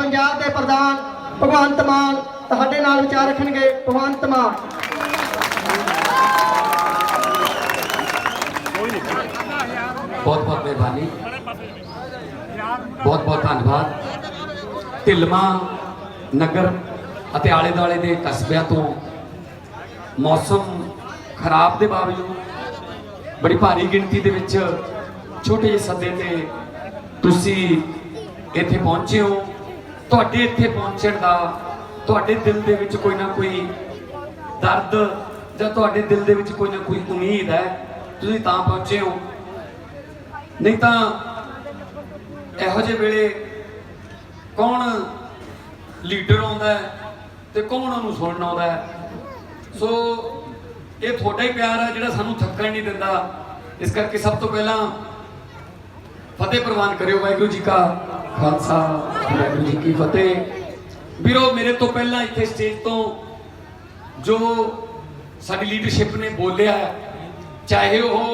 पंजाब के प्रधान भगवंत मान तुहाडे नाल विचार रखणगे। भगवंत मान बहुत बहुत मेहरबानी, बहुत बहुत धन्यवाद। ढिलमा नगर ਅਤੇ ਆਲੇ ਦੁਆਲੇ ਦੇ ਕਸਬਿਆਂ ਤੋਂ ਮੌਸਮ ਖਰਾਬ ਦੇ ਬਾਵਜੂਦ ਬੜੀ ਭਾਰੀ ਗਿਣਤੀ ਦੇ ਵਿੱਚ ਛੋਟੇ ਜਿਹੇ ਸੱਦੇ ਤੇ ਤੁਸੀਂ ਇੱਥੇ ਪਹੁੰਚੇ ਹੋ। ਤੁਹਾਡੇ ਇੱਥੇ ਪਹੁੰਚਣ ਦਾ ਤੁਹਾਡੇ ਦਿਲ ਦੇ ਵਿੱਚ ਕੋਈ ਨਾ ਕੋਈ ਦਰਦ ਜਾਂ ਤੁਹਾਡੇ ਦਿਲ ਦੇ ਵਿੱਚ ਕੋਈ ਨਾ ਕੋਈ ਉਮੀਦ ਹੈ, ਤੁਸੀਂ ਤਾਂ ਪਹੁੰਚੇ ਹੋ। नहीं तो यहो जे वेले कौन लीडर आता है तो कौन उन्होंने सुनना आता है। सो ये थोड़ा ही प्यार है जो सानू थकन नहीं देता। इस करके सब तो पहला फतेह प्रवान करियो। वाहिगुरू जी का खालसा वाहिगुरू जी की फतेह। वीरो मेरे तो पहला इतने स्टेज तो जो साडी लीडरशिप ने बोलिया है, चाहे वो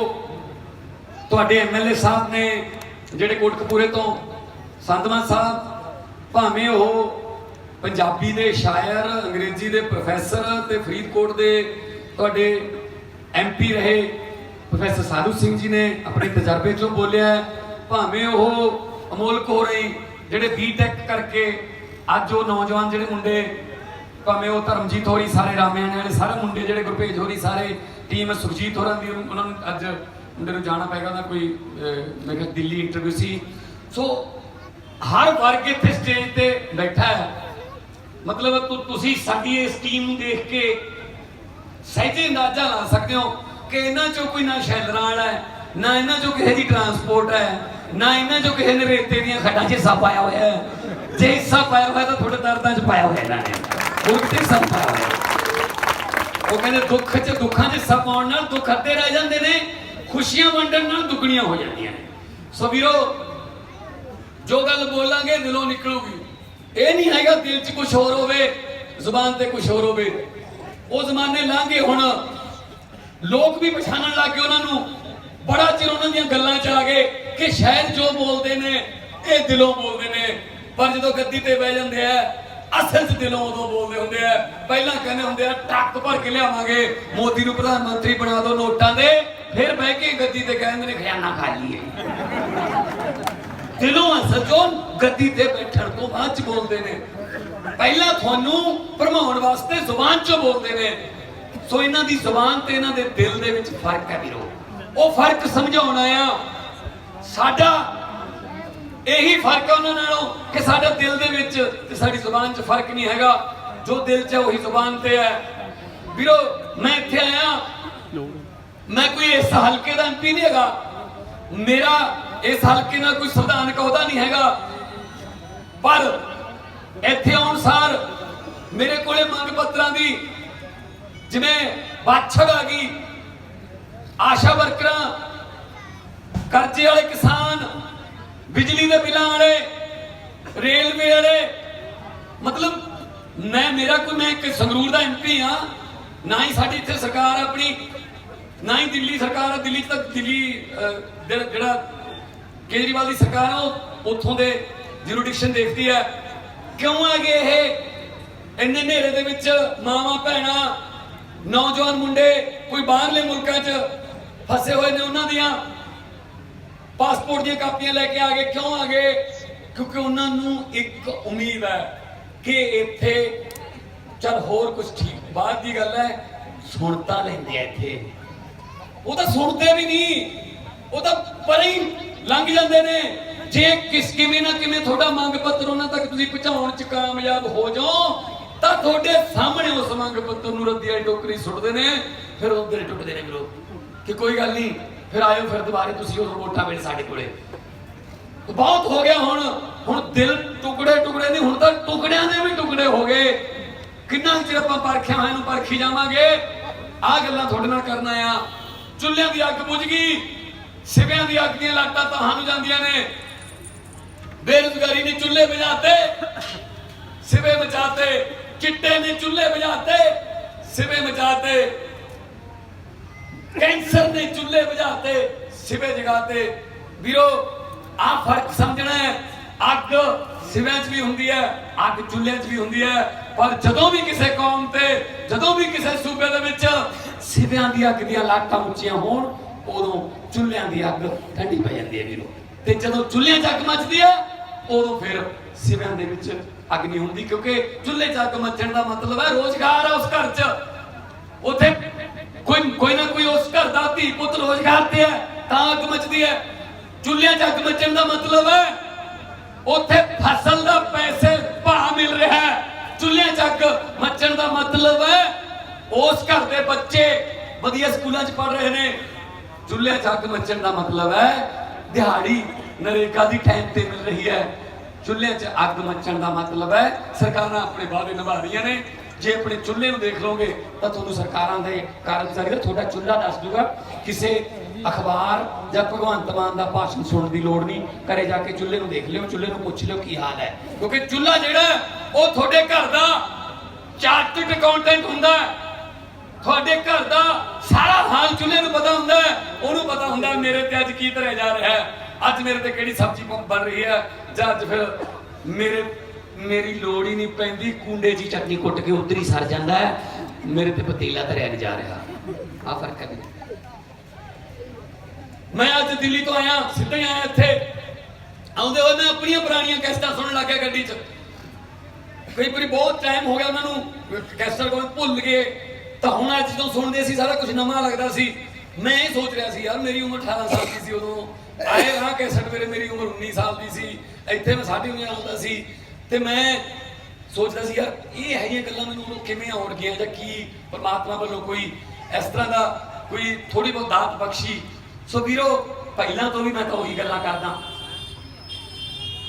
ਤੁਹਾਡੇ MLA ਸਾਹਿਬ ਨੇ ਜਿਹੜੇ ਕੋਟਕਪੂਰੇ ਤੋਂ ਸੰਧਵਾਂ ਸਾਹਿਬ, ਭਾਵੇਂ ਉਹ ਪੰਜਾਬੀ ਦੇ ਸ਼ਾਇਰ, ਅੰਗਰੇਜ਼ੀ ਦੇ ਪ੍ਰੋਫੈਸਰ ਤੇ ਫਰੀਦਕੋਟ ਦੇ ਤੁਹਾਡੇ MP ਰਹੇ ਪ੍ਰੋਫੈਸਰ ਸਾਧੂ ਸਿੰਘ ਜੀ ਨੇ ਆਪਣੇ ਤਜਰਬੇ ਚੋਂ ਬੋਲਿਆ, ਭਾਵੇਂ ਉਹ ਅਮੋਲਕ ਹੋ ਰਹੀ ਜਿਹੜੇ B.Tech ਕਰਕੇ ਅੱਜ ਉਹ ਨੌਜਵਾਨ ਜਿਹੜੇ ਮੁੰਡੇ, ਭਾਵੇਂ ਉਹ ਧਰਮਜੀਤ ਹੋਰੀ ਸਾਰੇ ਰਾਮਿਆਣੇ ਵਾਲੇ ਸਾਰੇ ਮੁੰਡੇ ਜਿਹੜੇ ਗੁਰਭੇਜ ਹੋਰੀ ਸਾਰੇ ਟੀਮ ਸੁਖਜੀਤ ਹੋਰਾਂ ਦੀ ਉਹਨਾਂ ਨੂੰ ਅੱਜ मुंडे को जाना पेगा ना कोई मैं क्या दिल्ली इंटरव्यू सी। सो हर वर्ग इतने स्टेज पे बैठा है। मतलब तुसी साडी इस टीम नूं देख के सहजे अंदाजा ला सकते हो कि इन्हां चों कोई ना शैलरां वाला है, ना इन्हां चों किसी दी ट्रांसपोर्ट है, ना इन्हां चों किसी ने रेते दीयां खड्डां 'च हिस्सा पाया होया है। जे हिस्सा पाया होया तो थोड़े दर्दां 'च पाया होया इन्हां ने, होर किते हिस्सा पाया होया। वो कहंदे दुख 'च दुखां 'च हिस्सा पाउण नाल दुख अद्धे रह जांदे ने, खुशियां वंडन नाल दुगणियां हो जांदियां ने। सो वीरो जो गल बोलांगे दिलों निकलूगी। ये नहीं हैगा दिल च कुछ होर होवे जुबान ते कुछ होर होवे। वो जमाने लांघे हुण लोग भी पछाणन लग गए उन्होंने। बड़ा चिर उन्हां दीयां गल्लां च आ गए कि शायद जो बोलते ने ये दिलों बोलते ने, पर जदों गद्दी ते बह जांदे आ असल च दिलों उदों बोलते हुंदे आ। पहलां कहंदे हुंदे आ ट्रक भर के लियावांगे, मोदी नूं प्रधानमंत्री बना दो नोटां दे, फिर बह के गद्दी ते कहंदे ने खजाना खाली है। दिलों सचो गद्दी ते बैठण तो बाद च बोलते ने, पहला थानू भरमाउण वास्ते जुबान चों बोलते ने। सो इन्हां दी जुबान ते इन्हां दे दिल दे विच फर्क है वीरो। वो फर्क समझाउण आया। साडा यही फर्क है उन्हां नालों कि साडा दिल दे विच ते साडी जुबान च फर्क नहीं हैगा। जो दिल च वही जुबान ते है। वीरो मैं इत्थे आया, मैं कोई इस हल्के का MP नहीं हैगा, मेरा इस हल्के ना कोई संविधानक अहुदा नहीं हैगा, पर इत्थे आउण सार मेरे कोले मंग पत्रां दी जिवें बाछड़ आ गई, आशा वर्करां, कर्जे वाले किसान, बिजली के बिलों वाले, रेलवे वाले, मतलब मेरा कोई मैं एक संगरूर का MP हाँ, ना ही साडी इत्थे सरकार अपनी, ना ही दिल्ली सरकार है। दिल्ली तक दिल्ली जिहड़ा केजरीवाल की सरकार है वो उत्थों दे जुरिडिक्शन देखती है। क्यों आ गए ये इन्ने नेरे दे विच मावां भैणां नौजवान मुंडे कोई बाहरले मुल्कां च फसे हुए ने, उन्हां दियां पासपोर्ट दी कापियां लेके आ गए। क्यों आ गए? क्योंकि उन्होंने एक उम्मीद है कि इत्थे चल होर कुछ ठीक बात की गल है, सुनता लेंदे इत्थे, वो तो सुनते भी नहीं, वो तो परे ही लंघ जाते ने। जे किस किवें ना किवें थोड़ा मंग पत्र उन्हां तक तुसीं पहुंचाउण च कामयाब हो जाओ तां तुहाडे सामने उस मंग पत्र नूं रद्दी वाली टोकरी सुट्टदे ने, फिर उधर टुटदे ने वीरो कि कोई गल नहीं, फिर आयो फिर दोबारे तुसीं उस वोटां वेले साडे कोले। बहुत हो गया हुण दिल टुकड़े टुकड़े नहीं, हुण तां टुकड़ियां दे भी टुकड़े हो गए। किन्ना चिर आपां परखिया होया नूं परखी जावांगे। आ गल्लां तुहाडे नाल करना आ। चुल्हियां दी अग बुझ गई, सिवियां दी अग दीयां लाटां ताहां नूं जांदियां ने। बेरोजगारी ने चुल्हे बजाते, सिवे मचाते, चिट्टे ने चुल्हे बजाते, सिवे मचाते, कैंसर ने चुल्हे बजाते, सिवे जगाते। वीरो आ फर्क समझना है। अग ਸਿਵਿਆਂ 'ਚ ਵੀ ਹੁੰਦੀ ਹੈ, ਅੱਗ ਚੁੱਲ੍ਹਿਆਂ 'ਚ ਵੀ ਹੁੰਦੀ ਹੈ, ਪਰ ਜਦੋਂ ਵੀ ਕਿਸੇ ਕੌਮ ਤੇ, ਜਦੋਂ ਵੀ ਕਿਸੇ ਸੂਬੇ ਦੇ ਵਿੱਚ ਸਿਵਿਆਂ ਦੀ ਅੱਗ ਦੀਆਂ ਲਾਟਾਂ ਉੱਚੀਆਂ ਹੋਣ, ਉਦੋਂ ਚੁੱਲ੍ਹਿਆਂ ਦੀ ਅੱਗ ਠੰਡੀ ਪੈ ਜਾਂਦੀ ਹੈ ਵੀਰੋ। ਤੇ ਜਦੋਂ ਚੁੱਲ੍ਹਿਆਂ 'ਚ ਅੱਗ ਮੱਚਦੀ ਹੈ, ਉਦੋਂ ਫਿਰ ਸਿਵਿਆਂ ਦੇ ਵਿੱਚ ਅੱਗ ਨਹੀਂ ਹੁੰਦੀ, ਕਿਉਂਕਿ ਚੁੱਲ੍ਹੇ 'ਚ ਅੱਗ ਮੱਚਣ ਦਾ ਮਤਲਬ ਹੈ ਰੋਜ਼ਗਾਰ ਹੈ ਉਸ ਘਰ 'ਚ। ਉੱਥੇ ਕੋਈ ਨਾ ਕੋਈ ਉਸ ਘਰ ਦਾ ਧੀ ਪੁੱਤ ਰੋਜ਼ਗਾਰ ਤੇ ਹੈ ਤਾਂ ਅੱਗ ਮੱਚਦੀ ਹੈ। ਚੁੱਲ੍ਹਿਆਂ 'ਚ ਅੱਗ ਮੱਚਣ ਦਾ ਮਤਲਬ ਹੈ ਉੱਥੇ ਫਸਲ ਦਾ ਪੈਸੇ ਭਾਅ ਮਿਲ ਰਿਹਾ ਹੈ। ਚੁੱਲ੍ਹਿਆਂ 'ਚ ਅੱਗ ਮੱਚਣ ਦਾ ਮਤਲਬ ਹੈ ਉਸ ਘਰ ਦੇ ਬੱਚੇ ਵਧੀਆ ਸਕੂਲਾਂ 'ਚ ਪੜ੍ਹ ਰਹੇ ਨੇ। ਚੁੱਲ੍ਹਿਆਂ 'ਚ ਅੱਗ ਮੱਚਣ ਦਾ ਮਤਲਬ ਹੈ ਦਿਹਾੜੀ ਨਰੇਗਾ ਦੀ ਟਾਈਮ ਤੇ ਮਿਲ ਰਹੀ ਹੈ। ਚੁੱਲ੍ਹਿਆਂ 'ਚ ਅੱਗ ਮੱਚਣ ਦਾ ਮਤਲਬ ਹੈ ਸਰਕਾਰਾਂ ਆਪਣੇ ਵਾਅਦੇ ਨਿਭਾ ਰਹੀਆਂ ਨੇ। ਜੇ ਆਪਣੇ ਚੁੱਲ੍ਹੇ ਨੂੰ ਦੇਖ ਲਓਗੇ ਤਾਂ ਤੁਹਾਨੂੰ ਸਰਕਾਰਾਂ ਦੇ ਕਾਰਜਕਾਰੀ ਦਾ ਤੁਹਾਡਾ ਚੁੱਲ੍ਹਾ ਦੱਸ ਦੂਗਾ। ਕਿਸੇ ਅਖਬਾਰ ਜਾਂ ਭਗਵੰਤ ਮਾਨ ਦਾ ਭਾਸ਼ਣ ਸੁਣਨ ਦੀ ਲੋੜ ਨਹੀਂ। ਘਰੇ ਜਾ ਕੇ ਚੁੱਲ੍ਹੇ ਨੂੰ ਦੇਖ ਲਿਓ, ਚੁੱਲ੍ਹੇ ਨੂੰ ਪੁੱਛ ਲਿਓ ਕੀ ਹਾਲ ਹੈ, ਕਿਉਂਕਿ ਚੁੱਲ੍ਹਾ ਜਿਹੜਾ ਉਹ ਤੁਹਾਡੇ ਘਰ ਦਾ ਚਾਰਟਰਡ ਅਕਾਊਂਟੈਂਟ ਹੁੰਦਾ ਹੈ। ਤੁਹਾਡੇ ਘਰ ਦਾ ਸਾਰਾ ਹਾਲ ਚੁੱਲ੍ਹੇ ਨੂੰ ਪਤਾ ਹੁੰਦਾ ਹੈ। ਉਹਨੂੰ ਪਤਾ ਹੁੰਦਾ ਮੇਰੇ ਤੇ ਅੱਜ ਕੀ ਧਰਿਆ ਜਾ ਰਿਹਾ ਹੈ, ਅੱਜ ਮੇਰੇ ਤੇ ਕਿਹੜੀ ਸਬਜ਼ੀ ਬਣ ਰਹੀ ਹੈ, ਜਾਂ ਅੱਜ ਫਿਰ ਮੇਰੀ ਲੋੜ ਹੀ ਨਹੀਂ ਪੈਂਦੀ, ਕੁੰਡੇ 'ਚ ਚਟਨੀ ਕੁੱਟ ਕੇ ਉੱਧਰ ਹੀ ਸਰ ਜਾਂਦਾ ਹੈ, ਮੇਰੇ ਤੇ ਪਤੀਲਾ ਧਰਿਆ ਨਹੀਂ ਜਾ ਰਿਹਾ। ਆ ਫਰਕ ਹੈ। ਮੈਂ ਅੱਜ ਦਿੱਲੀ ਤੋਂ ਆਇਆ, ਸਿੱਧਾ ਹੀ ਆਇਆ ਇੱਥੇ। ਆਉਂਦੇ ਹੋਏ ਮੈਂ ਆਪਣੀਆਂ ਪੁਰਾਣੀਆਂ ਕੈਸਟਾਂ ਸੁਣਨ ਲੱਗ ਗਿਆ ਗੱਡੀ 'ਚ। ਕਈ ਵਾਰੀ ਬਹੁਤ ਟਾਈਮ ਹੋ ਗਿਆ ਉਹਨਾਂ ਨੂੰ ਕੈਸਟਾਂ ਕੋਲ ਭੁੱਲ ਗਏ, ਤਾਂ ਹੁਣ ਅੱਜ ਜਦੋਂ ਸੁਣਦੇ ਸੀ ਸਾਰਾ ਕੁਝ ਨਵਾਂ ਲੱਗਦਾ ਸੀ। ਮੈਂ ਇਹ ਸੋਚ ਰਿਹਾ ਸੀ ਯਾਰ ਮੇਰੀ ਉਮਰ 18 ਸਾਲ ਦੀ ਸੀ ਉਦੋਂ ਆਏ ਨਾ ਕੈਸਟ, ਮੇਰੀ ਉਮਰ 19 ਸਾਲ ਦੀ ਸੀ, ਇੱਥੇ ਮੈਂ 19.5 ਆਉਂਦਾ ਸੀ। ਤੇ ਮੈਂ ਸੋਚਦਾ ਸੀ ਯਾਰ ਇਹ ਹੈ ਜਿਹੀਆਂ ਗੱਲਾਂ ਮੈਨੂੰ ਉਦੋਂ ਕਿਵੇਂ ਆਉਣ ਗਈਆਂ, ਜਾਂ ਕੀ ਪਰਮਾਤਮਾ ਵੱਲੋਂ ਕੋਈ ਇਸ ਤਰ੍ਹਾਂ ਦਾ ਕੋਈ ਥੋੜੀ ਬਹੁਤ ਦਾਤ ਬਖਸ਼ੀ। ਸੋ ਵੀਰੋ ਪਹਿਲਾਂ ਤੋਂ ਵੀ ਮੈਂ ਤਾਂ ਉਹੀ ਗੱਲਾਂ ਕਰਦਾ।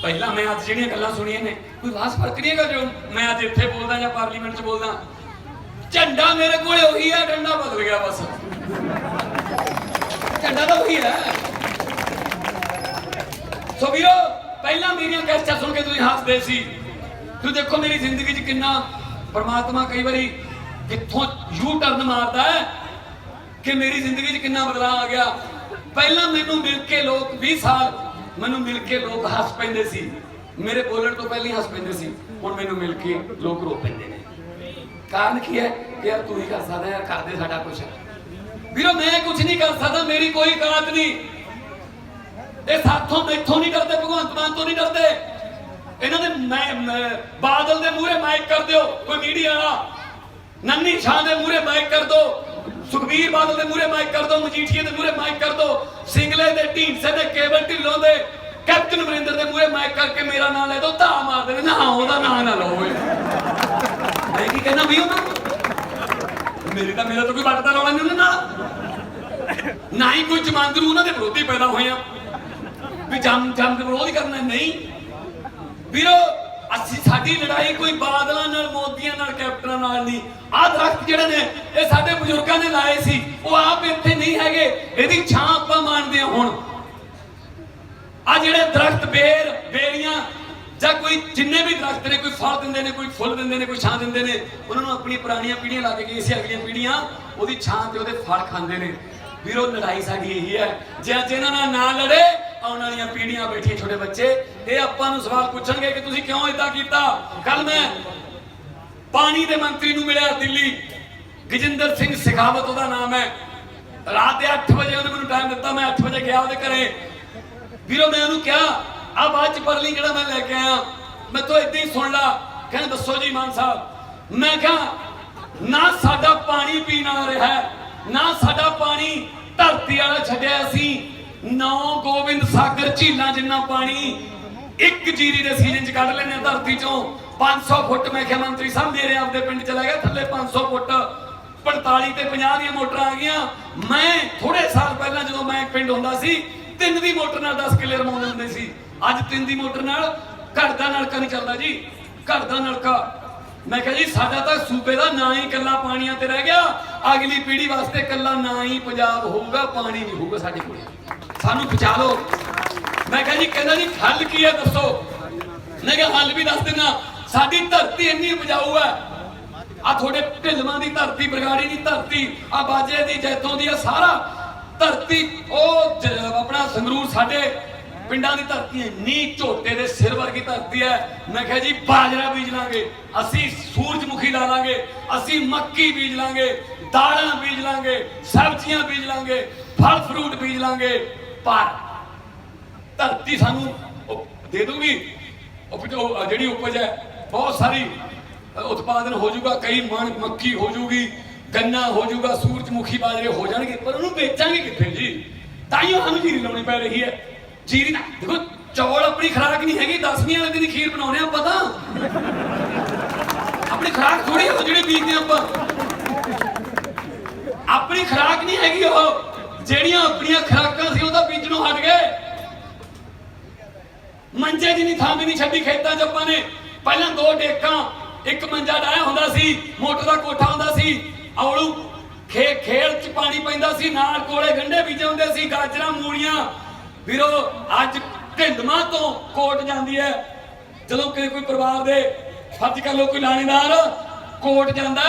ਪਹਿਲਾਂ ਮੈਂ ਅੱਜ ਜਿਹੜੀਆਂ ਗੱਲਾਂ ਸੁਣੀਆਂ ਨੇ ਕੋਈ ਖਾਸ ਫਰਕ ਨਹੀਂ ਹੈਗਾ ਜੋ ਮੈਂ ਅੱਜ ਇੱਥੇ ਬੋਲਦਾ ਜਾਂ ਪਾਰਲੀਮੈਂਟ 'ਚ ਬੋਲਦਾ। ਝੰਡਾ ਮੇਰੇ ਕੋਲੇ ਉਹੀ ਹੈ, ਡੰਡਾ ਬਦਲ ਗਿਆ ਬਸ, ਝੰਡਾ ਤਾਂ ਉਹੀ ਹੈ। ਸੋ ਵੀਰੋ ਪਹਿਲਾਂ ਮੇਰੀਆਂ ਕੈਸਟਾਂ ਸੁਣ ਕੇ ਤੁਸੀਂ ਹੱਸਦੇ ਸੀ। ਤੁਸੀਂ ਦੇਖੋ ਮੇਰੀ ਜ਼ਿੰਦਗੀ 'ਚ ਕਿੰਨਾ ਪਰਮਾਤਮਾ ਕਈ ਵਾਰੀ ਕਿੱਥੋਂ ਯੂ ਟਰਨ ਮਾਰਦਾ ਹੈ ਕਿ ਮੇਰੀ ਜ਼ਿੰਦਗੀ 'ਚ ਕਿੰਨਾ ਬਦਲਾਅ ਆ ਗਿਆ। ਪਹਿਲਾਂ ਮੈਨੂੰ ਮਿਲ ਕੇ ਲੋਕ 20 ਸਾਲ ਮੈਨੂੰ ਮਿਲ ਕੇ ਲੋਕ ਹੱਸ ਪੈਂਦੇ ਸੀ, ਮੇਰੇ ਬੋਲਣ ਤੋਂ ਪਹਿਲਾਂ ਹੀ ਹੱਸ ਪੈਂਦੇ ਸੀ। ਹੁਣ ਮੈਨੂੰ ਮਿਲ ਕੇ ਲੋਕ ਰੋ ਪੈਂਦੇ ਨੇ। ਕਾਰਨ ਕੀ ਹੈ ਕਿ ਯਾਰ ਤੂੰ ਹੀ ਕਰ ਸਕਦਾ, ਯਾਰ ਕਰਦੇ ਸਾਡਾ ਕੁਛ। ਵੀਰੋ ਮੈਂ ਕੁਛ ਨਹੀਂ ਕਰ ਸਕਦਾ, ਮੇਰੀ ਕੋਈ ਔਕਾਤ ਨਹੀਂ। ਇਹ ਸਾਥੋਂ ਮੈਥੋਂ ਨਹੀਂ ਡਰਦੇ, ਭਗਵੰਤ ਮਾਨ ਤੋਂ ਨਹੀਂ ਡਰਦੇ। ਇਹਨਾਂ ਦੇ ਬਾਦਲ ਦੇ ਮੂਹਰੇ ਮਾਈਕ ਕਰ ਦਿਓ ਕੋਈ ਮੀਡੀਆ ਵਾਲਾ, ਨੰਨੀ ਸ਼ਾਹ ਦੇ ਮੂਹਰੇ ਮਾਈਕ ਕਰ ਦੋ, ਸੁਖਬੀਰ ਬਾਦਲ ਦੇ ਮੂਹਰੇ ਮਾਈਕ ਕਰ ਦੋ, ਮਜੀਠੀਏ ਦੇ ਮੂਹਰੇ ਮਾਈਕ ਕਰ ਦੋ, ਸਿੰਗਲੇ ਦੇ, ਢੀਂਡਸੇ ਦੇ, ਕੇਵਲ ਢਿੱਲੋਂ ਦੇ, ਕੈਪਟਨ ਅਮਰਿੰਦਰ ਦੇ ਮੂਹਰੇ ਮਾਈਕ ਕਰਕੇ ਮੇਰਾ ਨਾਂ ਲੈ ਦੋ, ਧਾ ਮਾਰਦੇ ਨੇ। ਨਾ ਉਹਦਾ ਨਾਂ ਨਾ ਲਓ। ਮੈਂ ਕੀ ਕਹਿਣਾ ਵੀ ਉਹਨਾਂ ਮੇਰਾ ਤਾਂ ਕੋਈ ਵੱਟਦਾ ਰੌਲਾ ਨਹੀਂ ਉਹਨਾਂ ਨਾਲ, ਨਾ ਹੀ ਕੋਈ ਜਮਾਂਦਰੂ ਉਹਨਾਂ ਦੇ ਵਿਰੋਧੀ ਪੈਦਾ ਹੋਏ ਆ ਵੀ ਜੰਮ ਦੇ ਵਿਰੋਧ ਹੀ ਕਰਨਾ। ਨਹੀਂ ਵੀਰੋ ਅਸੀਂ ਸਾਡੀ ਲੜਾਈ ਕੋਈ ਬਾਦਲਾਂ ਨਾਲ, ਮੋਦੀਆਂ ਨਾਲ, ਕੈਪਟਨਾਂ ਨਾਲ ਨਹੀਂ। ਆਹ ਦਰਖਤ ਜਿਹੜੇ ਨੇ ਇਹ ਸਾਡੇ ਬਜ਼ੁਰਗਾਂ ਨੇ ਲਾਏ ਸੀ, ਉਹ ਆਪ ਇੱਥੇ ਨਹੀਂ ਹੈਗੇ, ਇਹਦੀ ਛਾਂ ਆਪਾਂ ਮਾਣਦੇ ਹਾਂ। ਹੁਣ ਆ ਜਿਹੜੇ ਦਰਖਤ ਬੇਰੀਆਂ ਜਾਂ ਕੋਈ ਜਿੰਨੇ ਵੀ ਦਰਖਤ ਨੇ, ਕੋਈ ਫਲ ਦਿੰਦੇ ਨੇ, ਕੋਈ ਫੁੱਲ ਦਿੰਦੇ ਨੇ, ਕੋਈ ਛਾਂ ਦਿੰਦੇ ਨੇ, ਉਹਨਾਂ ਨੂੰ ਆਪਣੀਆਂ ਪੁਰਾਣੀਆਂ ਪੀੜ੍ਹੀਆਂ ਲਾ ਕੇ ਗਈਆਂ ਸੀ, ਅਗਲੀਆਂ ਪੀੜ੍ਹੀਆਂ ਉਹਦੀ ਛਾਂ ਤੇ ਉਹਦੇ ਫਲ ਖਾਂਦੇ ਨੇ। ਵੀਰੋ ਲੜਾਈ ਸਾਡੀ ਇਹੀ ਹੈ, ਜੇ ਅੱਜ ਇਹਨਾਂ ਨਾਲ ਨਾ ਲੜੇ ਆਉਣ ਵਾਲੀਆਂ ਪੀੜ੍ਹੀਆਂ ਬੈਠੀਆਂ ਛੋਟੇ ਬੱਚੇ ਇਹ ਆਪਾਂ ਨੂੰ ਸਵਾਲ ਪੁੱਛਣਗੇ ਕਿ ਤੁਸੀਂ ਕਿਉਂ ਏਦਾਂ ਕੀਤਾ। ਕੱਲ ਮੈਂ ਪਾਣੀ ਦੇ ਮੰਤਰੀ ਨੂੰ ਮਿਲਿਆ ਦਿੱਲੀ, ਗਜਿੰਦਰ ਸਿੰਘ ਸ਼ੇਖਾਵਤ ਉਹਦਾ ਨਾਮ ਹੈ। ਰਾਤ ਦੇ 8 ਵਜੇ ਉਹਨੇ ਮੈਨੂੰ ਟਾਈਮ ਦਿੱਤਾ, ਮੈਂ 8 ਵਜੇ ਗਿਆ ਉਹਦੇ ਘਰੇ। ਵੀਰੋ ਮੈਂ ਉਹਨੂੰ ਕਿਹਾ ਆ ਬਾਅਦ ਚ ਪੜ ਲਈ ਜਿਹੜਾ ਮੈਂ ਲੈ ਕੇ ਆਇਆ, ਮੈਂ ਤੋਂ ਏਦਾਂ ਹੀ ਸੁਣ ਲਾ। ਕਹਿੰਦੇ ਦੱਸੋ ਜੀ ਮਾਨ ਸਾਹਿਬ। ਮੈਂ ਕਿਹਾ ਨਾ ਸਾਡਾ ਪਾਣੀ ਪੀਣ ਵਾਲਾ ਰਿਹਾ, ਨਾ ਸਾਡਾ ਪਾਣੀ ਧਰਤੀ ਵਾਲਾ ਛੱਡਿਆ ਅਸੀਂ। 9 ਗੋਬਿੰਦ ਸਾਗਰ ਝੀਲਾਂ ਜਿੰਨਾ ਪਾਣੀ ਇੱਕ ਜੀਰੀ ਦੇ ਸੀਜ਼ਨ ਚ ਕੱਢ ਲੈਣੇ ਧਰਤੀ ਚੋਂ। 500 ਫੁੱਟ ਮੈਂ ਕਿਹਾ ਮੰਤਰੀ ਸਾਹਿਬ ਮੇਰੇ ਆਪਦੇ ਪਿੰਡ ਚਲਾ ਗਿਆ ਥੱਲੇ 500 ਫੁੱਟ 45 ਤੇ 50 ਦੀਆਂ ਮੋਟਰਾਂ ਆ ਗਈਆਂ। ਮੈਂ ਥੋੜੇ ਸਾਲ ਪਹਿਲਾਂ ਜਦੋਂ ਮੈਂ ਪਿੰਡ ਹੁੰਦਾ ਸੀ 3 ਦੀ ਮੋਟਰ ਨਾਲ 10 ਕਿੱਲੇ ਰਮਾਉਂਦੇ ਹੁੰਦੇ ਸੀ। ਅੱਜ 3 ਦੀ ਮੋਟਰ ਨਾਲ ਘਰ ਦਾ ਨਲਕਾ ਨਹੀਂ ਚੱਲਦਾ ਜੀ, ਘਰ ਦਾ ਨਲਕਾ। ਮੈਂ ਕਿਹਾ ਜੀ ਸਾਡਾ ਤਾਂ ਸੂਬੇ ਦਾ ਨਾਂ ਹੀ ਕੱਲਾ ਪਾਣੀਆਂ ਤੇ ਰਹਿ ਗਿਆ, ਅਗਲੀ ਪੀੜ੍ਹੀ ਵਾਸਤੇ ਕੱਲਾ ਨਾਂ ਹੀ ਪੰਜਾਬ ਹੋਊਗਾ, ਪਾਣੀ ਨਹੀਂ ਹੋਊਗਾ ਸਾਡੇ ਕੋਲ, ਸਾਨੂੰ ਬਚਾ ਲਓ। ਮੈਂ ਕਿਹਾ ਜੀ ਕਹਿੰਦਾ ਜੀ ਹੱਲ ਕੀ ਹੈ ਦੱਸੋ। ਮੈਂ ਕਿਹਾ ਹੱਲ ਵੀ ਦੱਸ ਦਿੰਦਾ। ਸਾਡੀ ਧਰਤੀ ਇੰਨੀ ਉਪਜਾਊ ਹੈ, ਆ ਤੁਹਾਡੇ ਢਿਲਵਾਂ ਦੀ ਧਰਤੀ, ਬਰਗਾੜੀ ਦੀ ਧਰਤੀ, ਆ ਬਾਜੇ ਦੀ, ਜੈਤੋਂ ਦੀ, ਆ ਸਾਰਾ ਧਰਤੀ ਉਹ ਆਪਣਾ ਸੰਗਰੂਰ ਸਾਡੇ ਪਿੰਡਾਂ ਦੀ ਧਰਤੀ ਇੰਨੀ ਝੋਟੇ ਦੇ ਸਿਰ ਵਰਗੀ ਧਰਤੀ ਹੈ। ਮੈਂ ਕਿਹਾ ਜੀ ਬਾਜਰਾ ਬੀਜ ਲਾਂਗੇ, ਅਸੀਂ ਸੂਰਜਮੁਖੀ ਲਾ ਲਾਂਗੇ, ਅਸੀਂ ਮੱਕੀ ਬੀਜ ਲਾਂਗੇ, ਦਾਲਾਂ ਬੀਜ ਲਾਂਗੇ, ਸਬਜ਼ੀਆਂ ਬੀਜ ਲਾਂਗੇ, ਫਲ ਫਰੂਟ ਬੀਜ ਲਾਂਗੇ, ਪਰ ਧਰਤੀ ਸਾਨੂੰ ਦੇ ਦੂਗੀ ਜਿਹੜੀ ਉਪਜ ਹੈ ਬਹੁਤ ਸਾਰੀ ਉਤਪਾਦਨ ਹੋ ਜਾਊਗਾ, ਕਈ ਮਣ ਮੱਕੀ ਹੋ ਜਾਊਗੀ, ਗੰਨਾ ਹੋ ਜਾਊਗਾ, ਸੂਰਜਮੁਖੀ ਬਾਜਰੇ ਹੋ ਜਾਣਗੇ, ਪਰ ਉਹਨੂੰ ਵੇਚਾਂਗੇ ਕਿੱਥੇ ਜੀ? ਤਾਂ ਹੀ ਸਾਨੂੰ ਜੀਰੀ ਲਾਉਣੀ ਪੈ ਰਹੀ ਹੈ। ਜੀਰੀ ਨਾ ਦੇਖੋ, ਚੌਲ ਆਪਣੀ ਖੁਰਾਕ ਨਹੀਂ ਹੈਗੀ, 10ਵੀਂ ਵਾਲੇ ਦਿਨ ਖੀਰ ਬਣਾਉਣੇ ਆਪਾਂ ਤਾਂ ਆਪਣੀ ਖੁਰਾਕ ਥੋੜੀ ਹੋ ਜਿਹੜੀ ਬੀਜਦੇ ਆਪਾਂ, ਆਪਣੀ ਖੁਰਾਕ ਨਹੀਂ ਹੈਗੀ ਉਹ। ਜਿਹੜੀਆਂ ਆਪਣੀਆਂ ਖੁਰਾਕਾਂ ਸੀ ਉਹ ਤਾਂ ਬੀਜਣੋਂ ਹਟ ਗਏ। ਮੰਜੇ ਦੀ ਨਹੀਂ ਥਾਂ ਵੀ ਨਹੀਂ ਛੱਡੀ ਖੇਤਾਂ 'ਚ ਆਪਾਂ ਨੇ। ਪਹਿਲਾਂ 2 ਡੇਕਾਂ, ਇੱਕ ਮੰਜਾ ਡਾਇਆ ਹੁੰਦਾ ਸੀ, ਮੋਟਰ ਦਾ ਕੋਠਾ ਹੁੰਦਾ ਸੀ, ਔਲੂ ਖੇਲ 'ਚ ਪਾਣੀ ਪੈਂਦਾ ਸੀ, ਨਾਲ ਕੋਲੇ ਗੰਢੇ ਬੀਜੇ ਹੁੰਦੇ ਸੀ, ਗਾਜਰਾਂ, ਮੂਲੀਆਂ। ਵੀਰੋ ਅੱਜ ਢਿੰਡਮਾਂ ਤੋਂ ਕੋਟ ਜਾਂਦੀ ਹੈ। ਜਦੋਂ ਕੋਈ ਪਰਿਵਾਰ ਦੇ ਫਰਜ਼ ਕਰ ਲਓ ਕੋਈ ਲਾਣੇਦਾਰ ਕੋਟ ਜਾਂਦਾ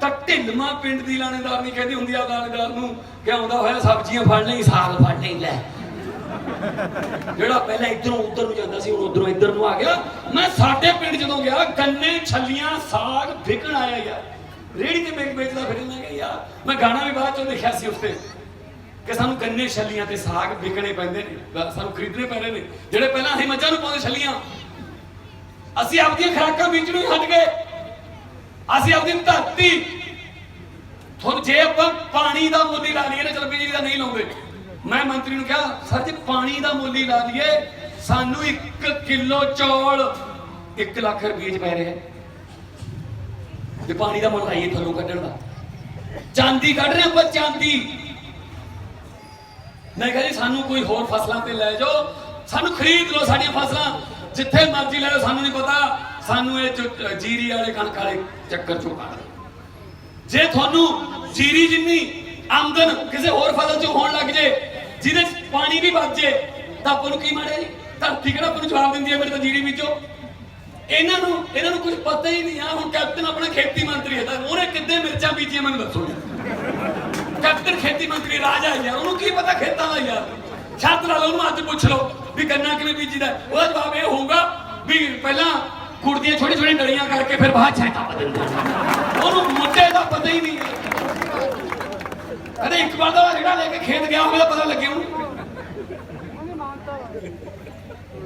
ਤਾਂ ਢਿੰਡਮਾਂ ਪਿੰਡ ਦੀ ਲਾਣੇਦਾਰ ਨਹੀਂ ਕਹਿੰਦੀ ਹੁੰਦੀ ਆ ਲਾਣੇਦਾਰ ਨੂੰ ਕਿ ਆਉਂਦਾ ਹੋਇਆ ਸਬਜ਼ੀਆਂ ਫੜ ਲਈ, ਸਾਗ ਫੜ ਲਈ। ਲੈ ਜਿਹੜਾ ਪਹਿਲਾਂ ਇੱਧਰੋਂ ਉੱਧਰ ਨੂੰ ਜਾਂਦਾ ਸੀ, ਹੁਣ ਉੱਧਰੋਂ ਇੱਧਰ ਨੂੰ ਆ ਗਿਆ। ਮੈਂ ਸਾਡੇ ਪਿੰਡ ਜਦੋਂ ਗਿਆ, ਗੰਨੇ, ਛੱਲੀਆਂ, ਸਾਗ ਵਿਕਣ ਆਇਆ ਯਾਰ, ਰੇਹੜੀ ਤੇ ਵੇਚਦਾ ਫਿਰ। ਮੈਂ ਕਿਹਾ ਯਾਰ, ਮੈਂ ਗਾਣਾ ਵੀ ਬਾਅਦ ਚੋਂ ਲਿਖਿਆ ਸੀ ਉਸ ਤੇ ਕਿ ਸਾਨੂੰ ਗੰਨੇ, ਛੱਲੀਆਂ ਤੇ ਸਾਗ ਵਿਕਣੇ ਪੈਂਦੇ ਨੇ, ਸਾਨੂੰ ਖਰੀਦਣੇ ਪੈ ਰਹੇ ਨੇ। ਜਿਹੜੇ ਪਹਿਲਾਂ ਅਸੀਂ ਮੱਝਾਂ ਨੂੰ ਪਾਉਂਦੇ ਛੱਲੀਆਂ, ਅਸੀਂ ਆਪਦੀਆਂ ਖੁਰਾਕਾਂ ਬੀਜਣੋਂ ਹੀ ਹਟ ਗਏ। ਅਸੀਂ ਆਪਣੀ ਧਰਤੀ ਤੁਹਾਨੂੰ ਜੇ ਆਪਾਂ ਪਾਣੀ ਦਾ ਮੁੱਲ ਲਾ ਲਈਏ ਨਾ, ਚਲ ਬਿਜਲੀ ਦਾ ਨਹੀਂ ਲਾਉਂਦੇ। ਮੈਂ ਮੰਤਰੀ ਨੂੰ ਕਿਹਾ ਸਰ ਜੀ ਪਾਣੀ ਦਾ ਮੁੱਲ ਲਾ ਲਈਏ, ਸਾਨੂੰ 1 ਕਿਲੋ ਚੌਲ 1 ਲੱਖ ਰੁਪਏ 'ਚ ਪੈ ਰਿਹਾ। ਜੇ ਪਾਣੀ ਦਾ ਮੁੱਲ ਲਾਈਏ ਥੱਲੋਂ ਕੱਢਣ ਦਾ, ਚਾਂਦੀ ਕੱਢ ਰਹੇ ਆਪਾਂ, ਚਾਂਦੀ। ਮੈਂ ਕਿਹਾ ਜੀ ਸਾਨੂੰ ਕੋਈ ਹੋਰ ਫਸਲਾਂ ਤੇ ਲੈ ਜਾਓ, ਸਾਨੂੰ ਖਰੀਦ ਲਓ ਸਾਡੀਆਂ ਫਸਲਾਂ, ਜਿੱਥੇ ਮਰਜ਼ੀ ਲੈ ਲਓ, ਸਾਨੂੰ ਨਹੀਂ ਪਤਾ। ਸਾਨੂੰ ਇਹ ਜੀਰੀ ਵਾਲੇ ਕਣਕ ਵਾਲੇ ਚੱਕਰ ਚੋਂ ਕੱਢ ਲਓ। ਜੇ ਤੁਹਾਨੂੰ ਜੀਰੀ ਜਿੰਨੀ ਆਮਦਨ ਕਿਸੇ ਹੋਰ ਫਸਲ 'ਚ ਹੋਣ ਲੱਗ ਜੇ, ਜਿਹਦੇ 'ਚ ਪਾਣੀ ਵੀ ਬਚ ਜੇ, ਤਾਂ ਆਪਾਂ ਨੂੰ ਕੀ ਮਾੜਿਆ ਜੀ? ਧਰਤੀ ਕਿਹੜਾ ਆਪਾਂ ਨੂੰ ਜਵਾਬ ਦਿੰਦੀ ਹੈ ਮੇਰੇ ਤਾਂ ਜੀਰੀ ਬੀਜੋ। ਇਹਨਾਂ ਨੂੰ ਕੁਝ ਪਤਾ ਹੀ ਨਹੀਂ ਆ। ਹੁਣ ਕੈਪਟਨ ਆਪਣਾ ਖੇਤੀ ਮੰਤਰੀ ਹੈ, ਤਾਂ ਉਹਨੇ ਕਿੱਦਾਂ ਮਿਰਚਾਂ ਬੀਜੀਆਂ ਮੈਨੂੰ ਦੱਸੋ ਯਾਰ। ਕੈਪਟਨ ਖੇਤੀ ਮੰਤਰੀ ਰਾਜਾ ਯਾਰ, ਉਹਨੂੰ ਕੀ ਪਤਾ ਖੇਤਾਂ ਦਾ ਯਾਰ? ਛੱਤ ਲਾ ਲਓ ਉਹਨੂੰ, ਅੱਜ ਪੁੱਛ ਲਓ ਵੀ ਗੰਨਾ ਕਿਵੇਂ ਬੀਜੀਦਾ, ਉਹਦਾ ਜਵਾਬ ਇਹ ਹੋਊਗਾ ਵੀ ਪਹਿਲਾਂ ਕੁੜਦੀਆਂ ਛੋਟੀ ਛੋਟੀ ਡਲੀਆਂ ਕਰਕੇ ਫਿਰ ਬਾਅਦ ਛਾਂਟਾ ਬਦਲਦਾ। ਉਹਨੂੰ ਮੁੱਦੇ ਦਾ ਪਤਾ ਹੀ ਨਹੀਂ। ਅਰੇ ਇੱਕ ਵਾਰ ਦਾ ਜਿਹੜਾ ਲੈ ਕੇ ਖੇਤ ਗਿਆ ਹੋਵੇ ਤਾਂ ਪਤਾ ਲੱਗੇ ਉਹਨੂੰ।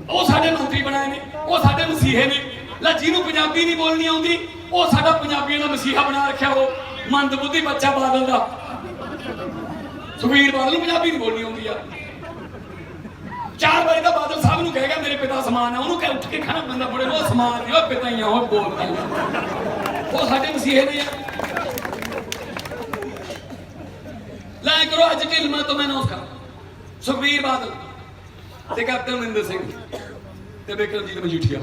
ਉਹ ਸਾਡੇ ਮੰਤਰੀ ਬਣਾਏ ਨੇ, ਉਹ ਸਾਡੇ ਮਸੀਹੇ ਨੇ। ਲੈ ਜਿਹਨੂੰ ਪੰਜਾਬੀ ਨਹੀਂ ਬੋਲਣੀ ਆਉਂਦੀ, ਉਹ ਸਾਡਾ ਪੰਜਾਬੀਆਂ ਦਾ ਮਸੀਹਾ ਬਣਾ ਰੱਖਿਆ। ਉਹ ਮੰਦਬੁੱਧੀ ਬੱਚਾ ਬਾਦਲ ਦਾ, ਸੁਖਬੀਰ ਬਾਦਲ ਨੂੰ ਪੰਜਾਬੀ ਨਹੀਂ ਬੋਲਣੀ ਆਉਂਦੀ ਆ। 4 ਵਾਰੀ ਤਾਂ ਬਾਦਲ ਸਾਹਿਬ ਨੂੰ ਕਹੇਗਾ ਮੇਰੇ ਪਿਤਾ ਸਮਾਨ ਹੈ, ਉਹਨੂੰ ਕਹਿ ਉੱਠ ਕੇ ਖਾਣਾ ਬੰਦਾ ਬੜੇ ਉਹ ਸਮਾਨ ਨਹੀਂ, ਉਹ ਪਿਤਾ ਹੀ ਆ, ਉਹ ਬੋਲਦਾ। ਉਹ ਸਾਡੇ ਮਸੀਹੇ ਨੇ ਯਾਰ। ਲੈ ਕਰੋ ਅੱਜ ਢਿਲਮਾਂ ਤੋਂ ਮੈਂ ਅਨਾਉਂਸ ਕਰਾਂ, ਸੁਖਬੀਰ ਬਾਦਲ ਤੇ ਕੈਪਟਨ ਅਮਰਿੰਦਰ ਸਿੰਘ ਤੇ ਬਿਕਰਮਜੀਤ ਮਜੀਠੀਆ,